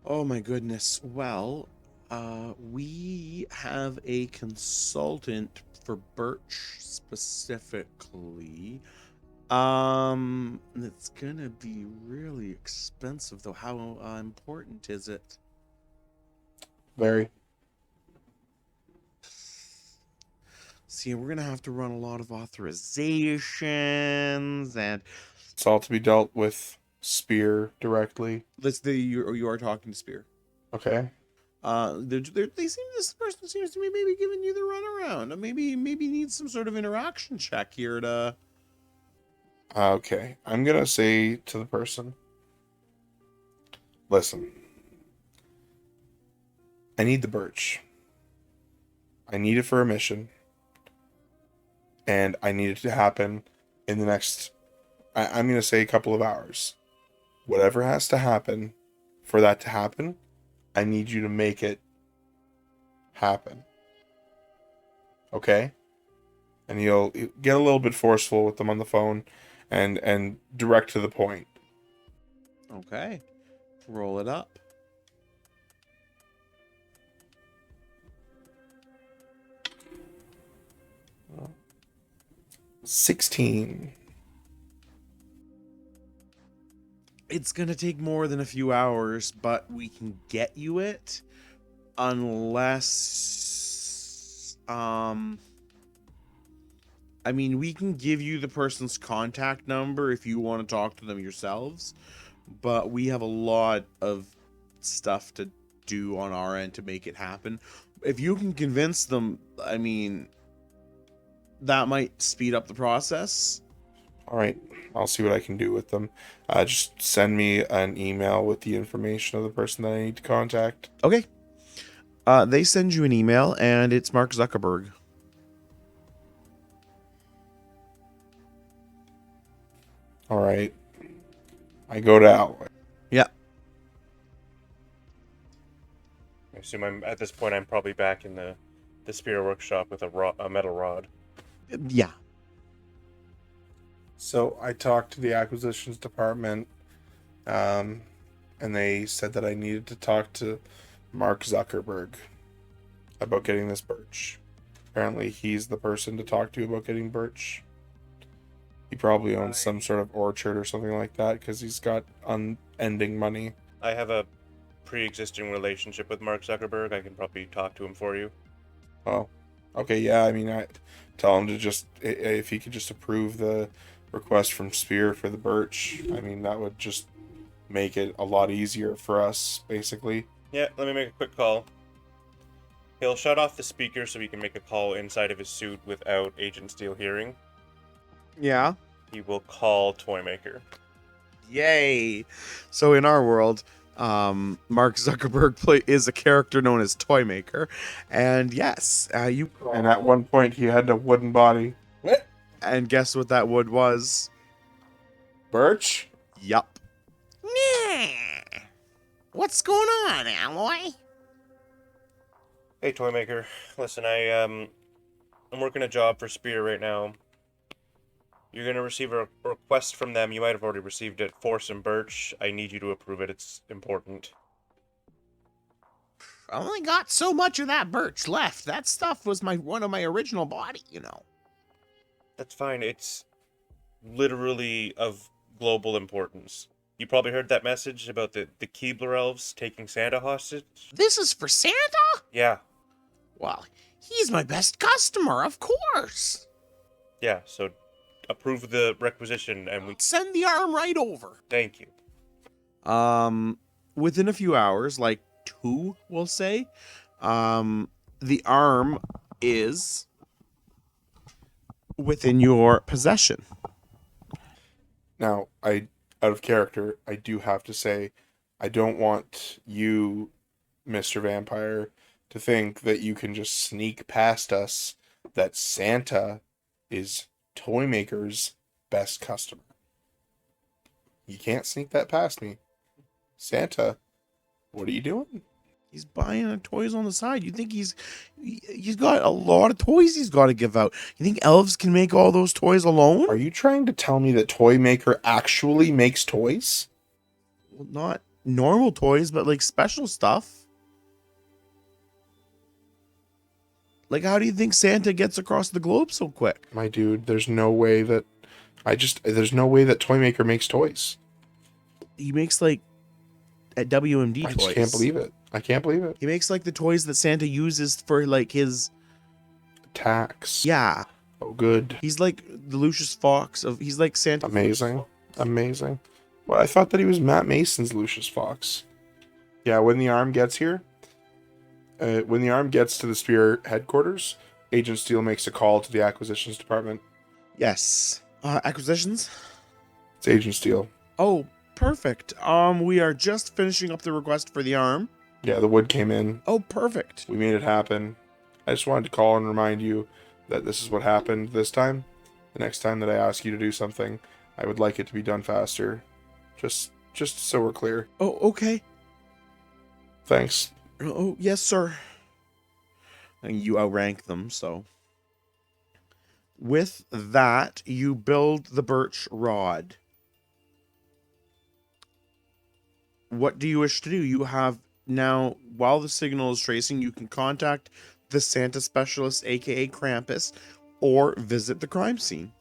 Oh my goodness. Well, we have a consultant for Birch specifically. It's gonna be really expensive though. How important is it? Very. See, we're gonna have to run a lot of authorizations, and It's all to be dealt with Spear directly. you are talking to Spear. Okay. This person seems to be maybe giving you the runaround. Maybe needs some sort of interaction check here to. Okay. I'm gonna say to the person, listen, I need the birch. I need it for a mission. And I need it to happen in the next, I'm going to say a couple of hours. Whatever has to happen for that to happen, I need you to make it happen. Okay? And you'll get a little bit forceful with them on the phone and direct to the point. Okay, roll it up. 16. It's gonna take more than a few hours, but we can get you it, unless I mean, we can give you the person's contact number if you want to talk to them yourselves, but we have a lot of stuff to do on our end to make it happen. If you can convince them, I mean, that might speed up the process. All right. I'll see what I can do with them. Just send me an email with the information of the person that I need to contact. Okay. They send you an email, and it's Mark Zuckerberg. All right. I go to Alloy. Yeah. I assume at this point I'm probably back in the spear workshop with a metal rod. Yeah. So I talked to the acquisitions department, and they said that I needed to talk to Mark Zuckerberg about getting this birch. Apparently, he's the person to talk to about getting birch. He probably owns some sort of orchard or something like that because he's got unending money. I have a pre-existing relationship with Mark Zuckerberg. I can probably talk to him for you. Oh, okay, yeah. I mean, I tell him to just if he could just approve the request from Spear for the birch. I mean, that would just make it a lot easier for us, basically. Yeah, let me make a quick call. He'll shut off the speaker so he can make a call inside of his suit without Agent Steel hearing. Yeah. He will call Toymaker. Yay. So in our world, Mark Zuckerberg is a character known as Toymaker, and yes, you. And at one point, he had a wooden body. What? And guess what that wood was? Birch? Yup. What's going on, Alloy? Hey, Toymaker. Listen, I'm working a job for Spear right now. You're gonna receive a request from them. You might have already received it for some birch. I need you to approve it. It's important. I only got so much of that birch left. That stuff was one of my original body, you know. That's fine. It's literally of global importance. You probably heard that message about the Keebler elves taking Santa hostage? This is for Santa? Yeah. Well, he's my best customer, of course. Yeah, so approve the requisition and we Send the arm right over. thank you. Within a few hours, like 2, we'll say, the arm is within your possession. Now, out of character, I do have to say, I don't want you, Mr. Vampire, to think that you can just sneak past us that Santa is Toymaker's best customer. You can't sneak that past me. Santa, what are you doing? He's buying toys on the side. You think he's got a lot of toys he's got to give out? You think elves can make all those toys alone? Are you trying to tell me that Toymaker actually makes toys? Well, not normal toys, but like special stuff. Like, how do you think Santa gets across the globe so quick? My dude, there's no way that Toymaker makes toys. He makes like at WMD I toys. just can't believe it. I can't believe it. He makes like the toys that Santa uses for like his Tax. yeah. Oh, good. He's like the Lucius Fox of. He's like Santa. Amazing. Amazing. Well, I thought that he was Matt Mason's Lucius Fox. Yeah, when the arm gets here, when the arm gets to the Spear headquarters, Agent Steele makes a call to the acquisitions department. Yes. Acquisitions. It's Agent Steele. Oh, perfect. We are just finishing up the request for the arm. Yeah, the wood came in. Oh, perfect. We made it happen. I just wanted to call and remind you that this is what happened this time. The next time that I ask you to do something, I would like it to be done faster. Just so we're clear. Oh, okay. Thanks. Oh, yes, sir. And you outrank them, so. With that, you build the birch rod. What do you wish to do? You have now, while the signal is tracing, you can contact the Santa specialist, aka Krampus, or visit the crime scene.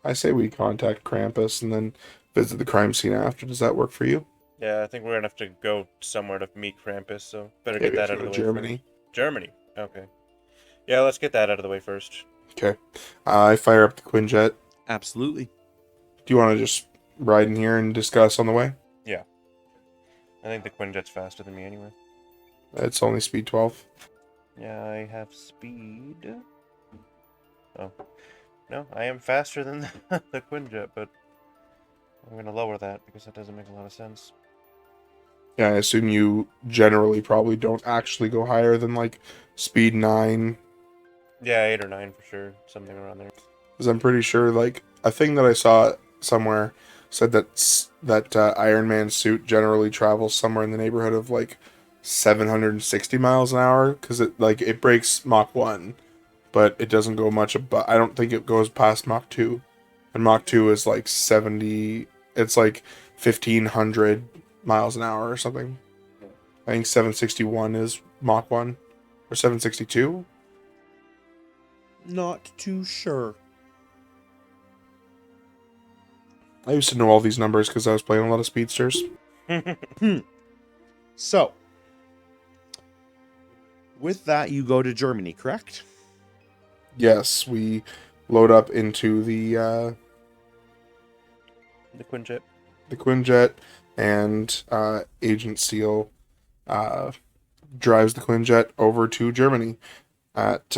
I say we contact Krampus and then visit the crime scene after. Does that work for you? Yeah, I think we're gonna have to go somewhere to meet Krampus, so better Yeah, get we have that to out go of to the way. Germany. Germany. Okay. Yeah, let's get that out of the way first. Okay. I fire up the Quinjet. Absolutely. Do you want to just ride in here and discuss on the way? Yeah. I think the Quinjet's faster than me anyway. It's only speed 12. Yeah, I have speed. Oh. No, I am faster than the Quinjet, but I'm gonna lower that because that doesn't make a lot of sense. Yeah, I assume you generally probably don't actually go higher than like speed 9. Yeah, 8 or 9 for sure. Something around there. Because I'm pretty sure, like, a thing that I saw somewhere said that Iron Man's suit generally travels somewhere in the neighborhood of like 760 miles an hour. Because it breaks Mach 1, but it doesn't go much above. I don't think it goes past Mach 2. And Mach 2 is like 70. It's like 1,500 miles an hour or something. I think 761 is Mach 1. Or 762? Not too sure. I used to know all these numbers because I was playing a lot of speedsters. So, with that, you go to Germany, correct? Yes, we load up into the The Quinjet, and Agent Seal drives the Quinjet over to Germany at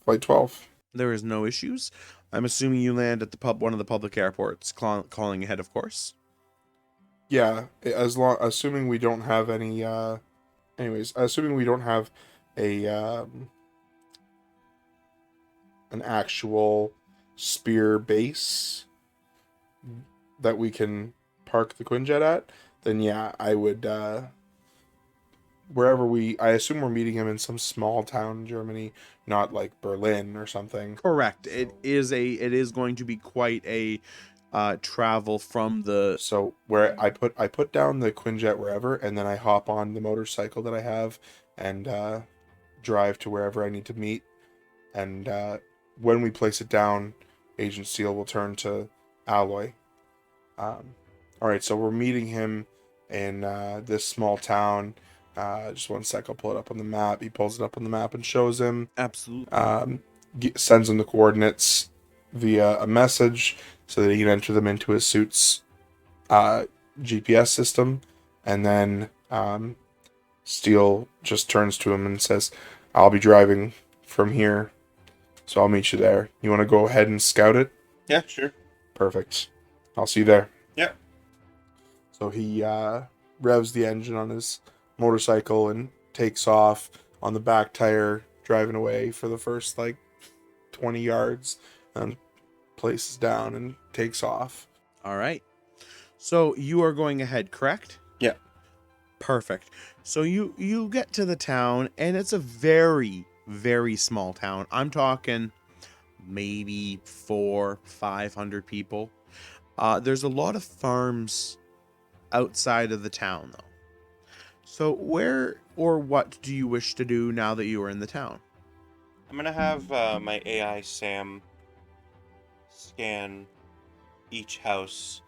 flight 12. There is no issues. I'm assuming you land at one of the public airports, calling ahead, of course. Yeah, assuming we don't have any. Assuming we don't have a an actual spear base that we can park the Quinjet at, then yeah, I would. I assume we're meeting him in some small town in Germany, not like Berlin or something. Correct. It is going to be quite a travel from the. So where I put down the Quinjet wherever, and then I hop on the motorcycle that I have and drive to wherever I need to meet. And when we place it down, Agent Steel will turn to Alloy. All right, so we're meeting him in this small town. Just one sec, I'll pull it up on the map. He pulls it up on the map and shows him. Absolutely. Sends him the coordinates via a message so that he can enter them into his suit's GPS system. And then Steel just turns to him and says, I'll be driving from here, so I'll meet you there. You want to go ahead and scout it? Yeah, sure. Perfect. I'll see you there. Yeah. So he revs the engine on his motorcycle and takes off on the back tire, driving away for the first 20 yards, and places down and takes off. All right. So you are going ahead, correct? Yeah. Perfect. So you get to the town, and it's a very, very small town. I'm talking maybe 400-500 people. There's a lot of farms outside of the town, though. So where or what do you wish to do now that you are in the town? I'm gonna have my AI Sam scan each house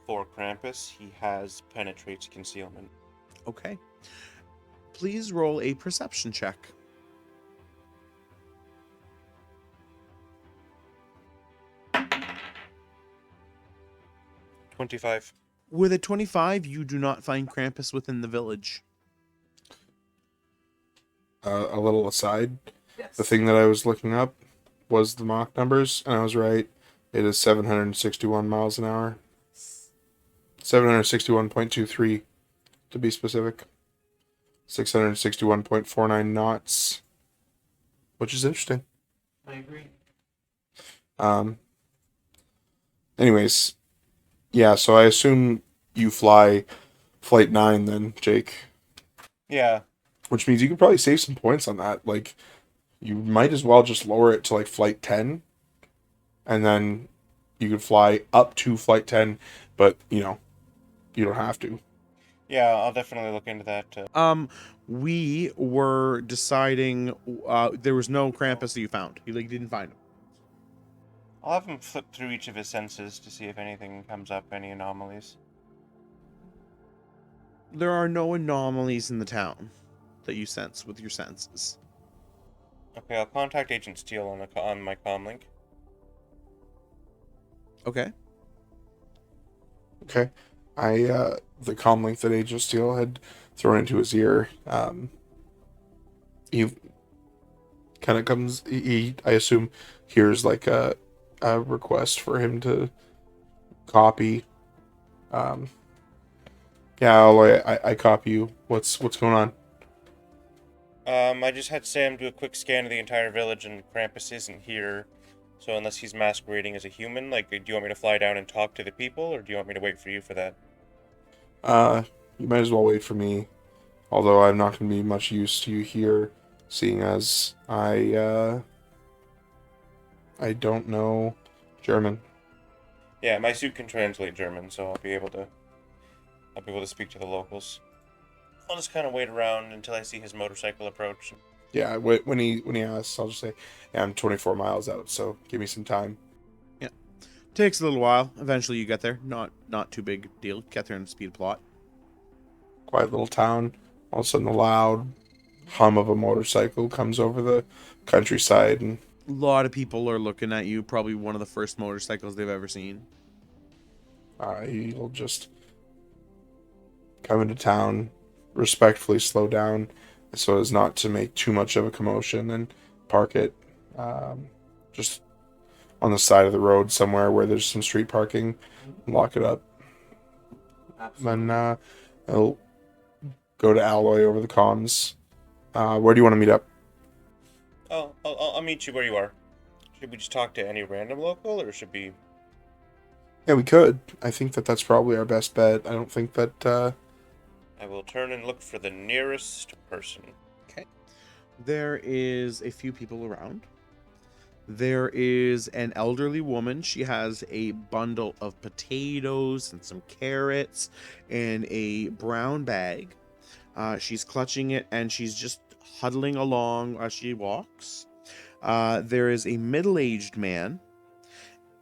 for Krampus. He has penetrates concealment. Okay. Please roll a perception check. 25. With a 25, you do not find Krampus within the village. A little aside, the thing that I was looking up was the Mach numbers, and I was right. It is 761 miles an hour. 761.23 to be specific. 661.49 knots, which is interesting. I agree. Anyways, yeah, so I assume you fly Flight 9 then, Jake. Yeah. Which means you could probably save some points on that. You might as well just lower it to Flight 10. And then you could fly up to Flight 10, but, you don't have to. Yeah, I'll definitely look into that. We were deciding there was no Krampus that you found. You didn't find him. I'll have him flip through each of his senses to see if anything comes up, any anomalies. There are no anomalies in the town that you sense with your senses. Okay, I'll contact Agent Steel on my comlink. Okay. Okay. The comlink that Agent Steel had thrown into his ear, he kind of comes, I assume, hears a request for him to copy. Yeah, I copy you. What's going on? I just had Sam do a quick scan of the entire village, and Krampus isn't here. So unless he's masquerading as a human, do you want me to fly down and talk to the people, or do you want me to wait for you for that? You might as well wait for me. Although I'm not going to be much use to you here, seeing as I don't know German. Yeah, my suit can translate German, so I'll be able to speak to the locals. I'll just kind of wait around until I see his motorcycle approach. Yeah, when he asks, I'll just say, yeah, I'm 24 miles out, so give me some time. Yeah. Takes a little while. Eventually you get there. Not too big a deal. Get there in speed plot. Quiet little town. All of a sudden, the loud hum of a motorcycle comes over the countryside, and A lot of people are looking at you. Probably one of the first motorcycles they've ever seen. he'll just come into town, respectfully slow down so as not to make too much of a commotion, and park it just on the side of the road somewhere where there's some street parking, lock it up. Absolutely. Then he'll go to Alloy over the comms. Where do you want to meet up? Oh, I'll meet you where you are. Should we just talk to any random local, or should we... Yeah, we could. I think that's probably our best bet. I don't think that... I will turn and look for the nearest person. Okay. There is a few people around. There is an elderly woman. She has a bundle of potatoes and some carrots and a brown bag. She's clutching it and she's just huddling along as she walks. There is a middle-aged man,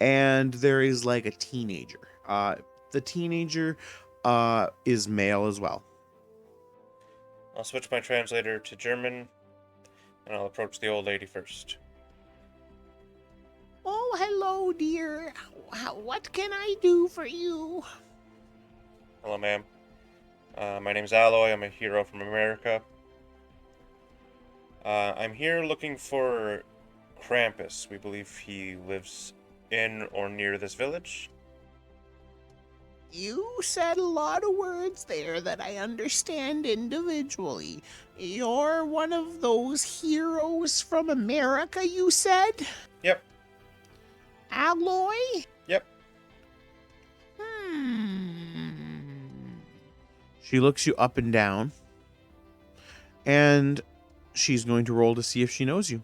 and there is like a teenager. The teenager is male as well. I'll switch my translator to German, and I'll approach the old lady first. Oh, hello, dear. What can I do for you? Hello, ma'am. My name's Alloy. I'm a hero from America. I'm here looking for Krampus. We believe he lives in or near this village. You said a lot of words there that I understand individually. You're one of those heroes from America, you said? Yep. Alloy? Yep. She looks you up and down, and she's going to roll to see if she knows you.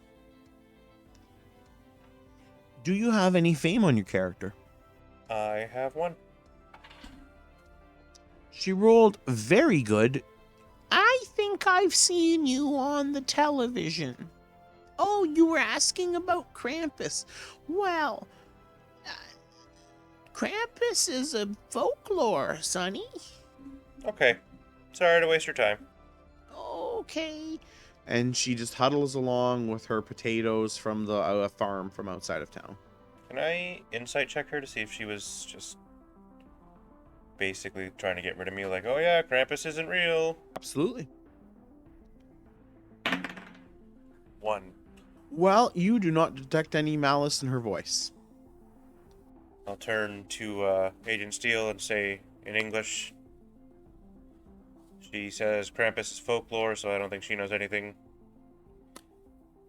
Do you have any fame on your character? I have one. She rolled very good. I think I've seen you on the television. Oh, you were asking about Krampus. Well, Krampus is a folklore, Sonny. Okay. Sorry to waste your time. Okay. And she just huddles along with her potatoes from the farm from outside of town. Can I insight check her to see if she was just basically trying to get rid of me? Like, oh yeah, Krampus isn't real. Absolutely. 1. Well, you do not detect any malice in her voice. I'll turn to Agent Steele and say in English. She says Krampus is folklore, so I don't think she knows anything.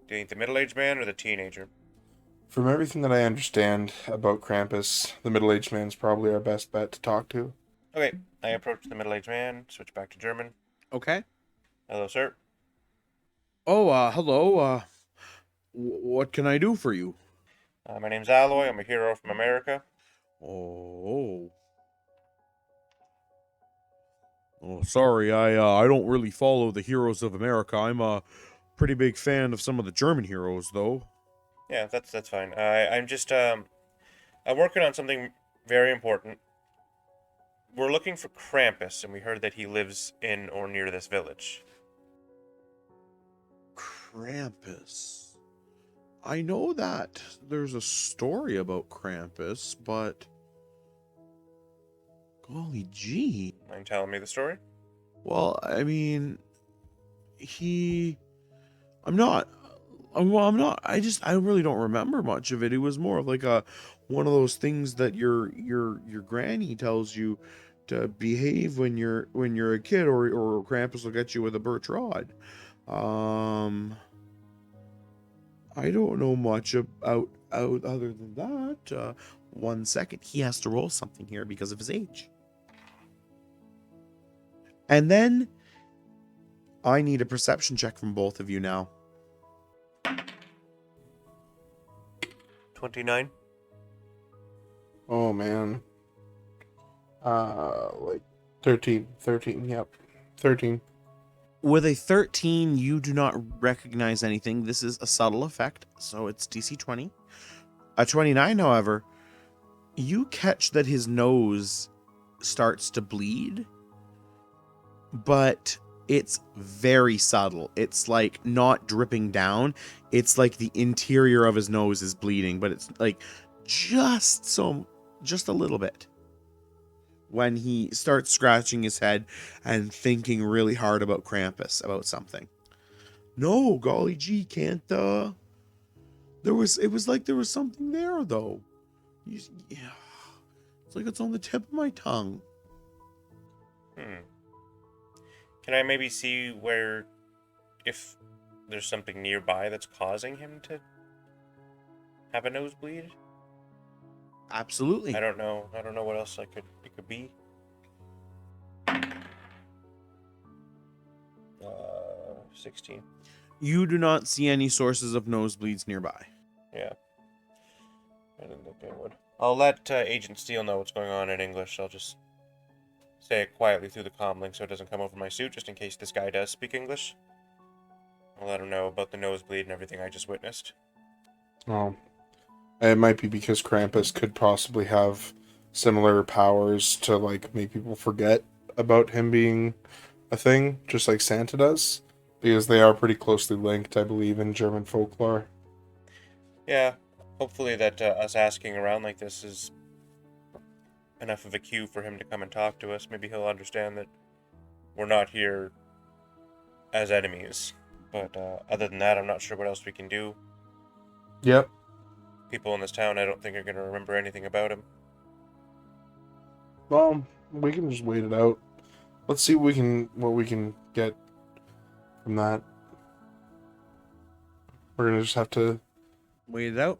Do you think the middle-aged man or the teenager? From everything that I understand about Krampus, the middle-aged man's probably our best bet to talk to. Okay, I approach the middle-aged man, switch back to German. Okay. Hello, sir. Oh, hello. What can I do for you? My name's Alloy. I'm a hero from America. Oh. Oh, sorry. I don't really follow the heroes of America. I'm a pretty big fan of some of the German heroes, though. Yeah, that's fine. I'm just I'm working on something very important. We're looking for Krampus, and we heard that he lives in or near this village. Krampus. I know that there's a story about Krampus, but golly gee. Mind telling me the story? Well, I mean, I'm not. Well, I'm not. I really don't remember much of it. It was more of like one of those things that your granny tells you to behave when you're a kid, or Krampus will get you with a birch rod. I don't know much about other than that. 1 second, he has to roll something here because of his age, and then I need a perception check from both of you now. 29. Oh man. Like 13, yep. 13. With a 13, you do not recognize anything. This is a subtle effect, so it's DC 20. A 29, however, you catch that his nose starts to bleed, but it's very subtle. It's like not dripping down. It's like the interior of his nose is bleeding, but it's like just a little bit. When he starts scratching his head and thinking really hard about Krampus, about something. No, golly gee, can't, it was like there was something there, though. Yeah, it's like it's on the tip of my tongue. Can I maybe see if there's something nearby that's causing him to have a nosebleed? Absolutely. I don't know what else it could be. 16. You do not see any sources of nosebleeds nearby. Yeah. I didn't think I would. I'll let Agent Steele know what's going on in English. I'll just say it quietly through the comm link so it doesn't come over my suit, just in case this guy does speak English. I'll let him know about the nosebleed and everything I just witnessed. Well, it might be because Krampus could possibly have similar powers to like make people forget about him being a thing, just like Santa does, because they are pretty closely linked, I believe, in German folklore. Yeah, hopefully that us asking around like this is enough of a cue for him to come and talk to us. Maybe he'll understand that we're not here as enemies. But other than that, I'm not sure what else we can do. Yep. People in this town, I don't think are going to remember anything about him. Well, we can just wait it out. Let's see what we can get from that. We're gonna just have to. Wait it out.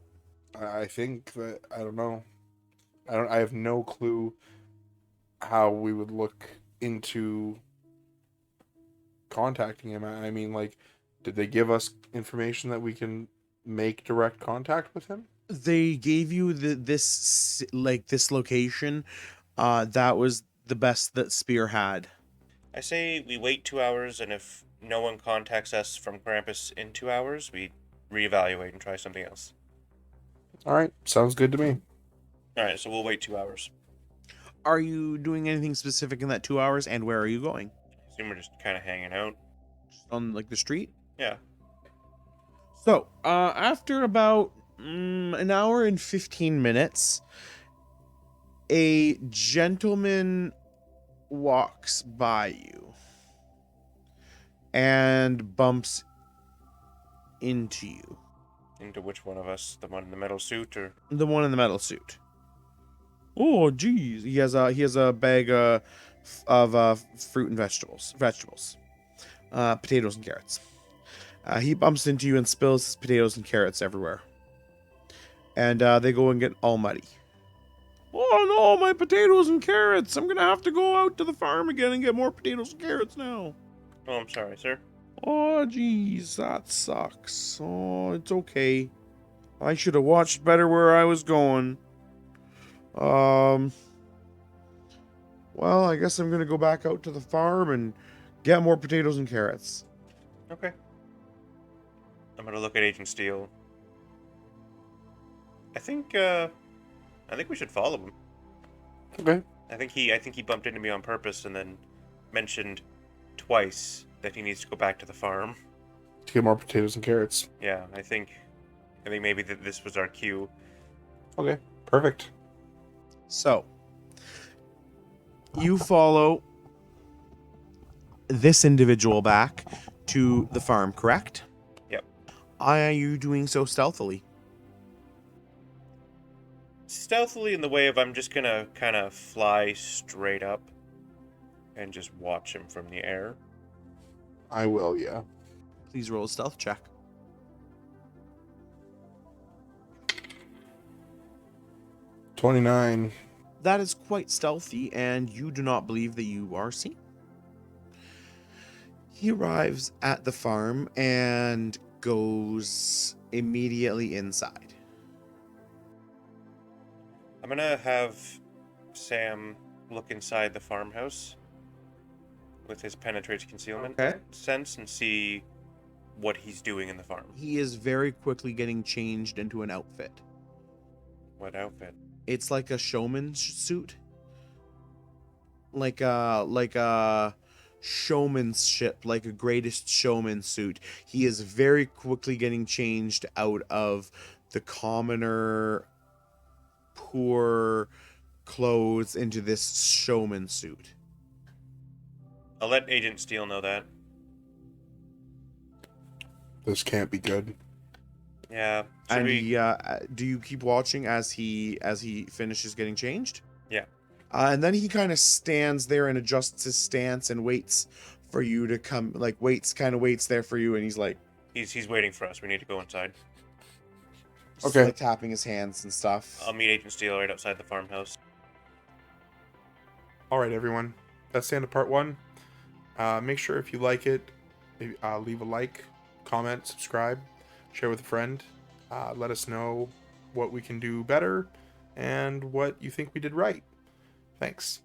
I think that I don't know. I have no clue how we would look into contacting him. I mean, like, did they give us information that we can make direct contact with him? They gave you this location. That was the best that Spear had. I say we wait 2 hours, and if no one contacts us from Krampus in 2 hours, we reevaluate and try something else. All right, sounds good to me. Alright, so we'll wait 2 hours. Are you doing anything specific in that 2 hours, and where are you going? I assume we're just kind of hanging out. Just on like the street? Yeah. So, after about an hour and 15 minutes, a gentleman walks by you and bumps into you. Into which one of us? The one in the metal suit, or The one in the metal suit. Oh, geez. He has a bag of fruit and vegetables. Potatoes and carrots. He bumps into you and spills his potatoes and carrots everywhere. And they go and get all muddy. Oh no, my potatoes and carrots! I'm gonna have to go out to the farm again and get more potatoes and carrots now. oh, I'm sorry, sir. Oh, geez, that sucks. Oh, it's okay. I should have watched better where I was going. Well, I guess I'm gonna go back out to the farm and get more potatoes and carrots. Okay. I'm gonna look at Agent Steele. I think we should follow him. Okay. I think he bumped into me on purpose and then mentioned twice that he needs to go back to the farm. To get more potatoes and carrots. Yeah, I think maybe that this was our cue. Okay, perfect. So, you follow this individual back to the farm, correct? Yep. Why are you doing so stealthily? Stealthily in the way of I'm just gonna kind of fly straight up and just watch him from the air. I will, yeah. Please roll a stealth check. 29. That is quite stealthy, and you do not believe that you are seen. He arrives at the farm and goes immediately inside. I'm gonna have Sam look inside the farmhouse with his penetrate concealment Okay. sense and see what he's doing in the farm. He is very quickly getting changed into an outfit. What outfit? It's like a showman's suit. Like a showmanship, like a greatest showman suit. He is very quickly getting changed out of the commoner, poor clothes into this showman suit. I'll let Agent Steele know that. This can't be good. Yeah. Should And we? he, do you keep watching as he finishes getting changed? Yeah. And then he kind of stands there and adjusts his stance and waits for you to come. Like waits there for you, and he's like, He's waiting for us. We need to go inside. just, Okay. like tapping his hands and stuff. I'll meet Agent Steele right outside the farmhouse. All right, everyone. That's the end of part 1. Make sure if you like it, leave a like, comment, subscribe, share with a friend. Let us know what we can do better and what you think we did right. Thanks.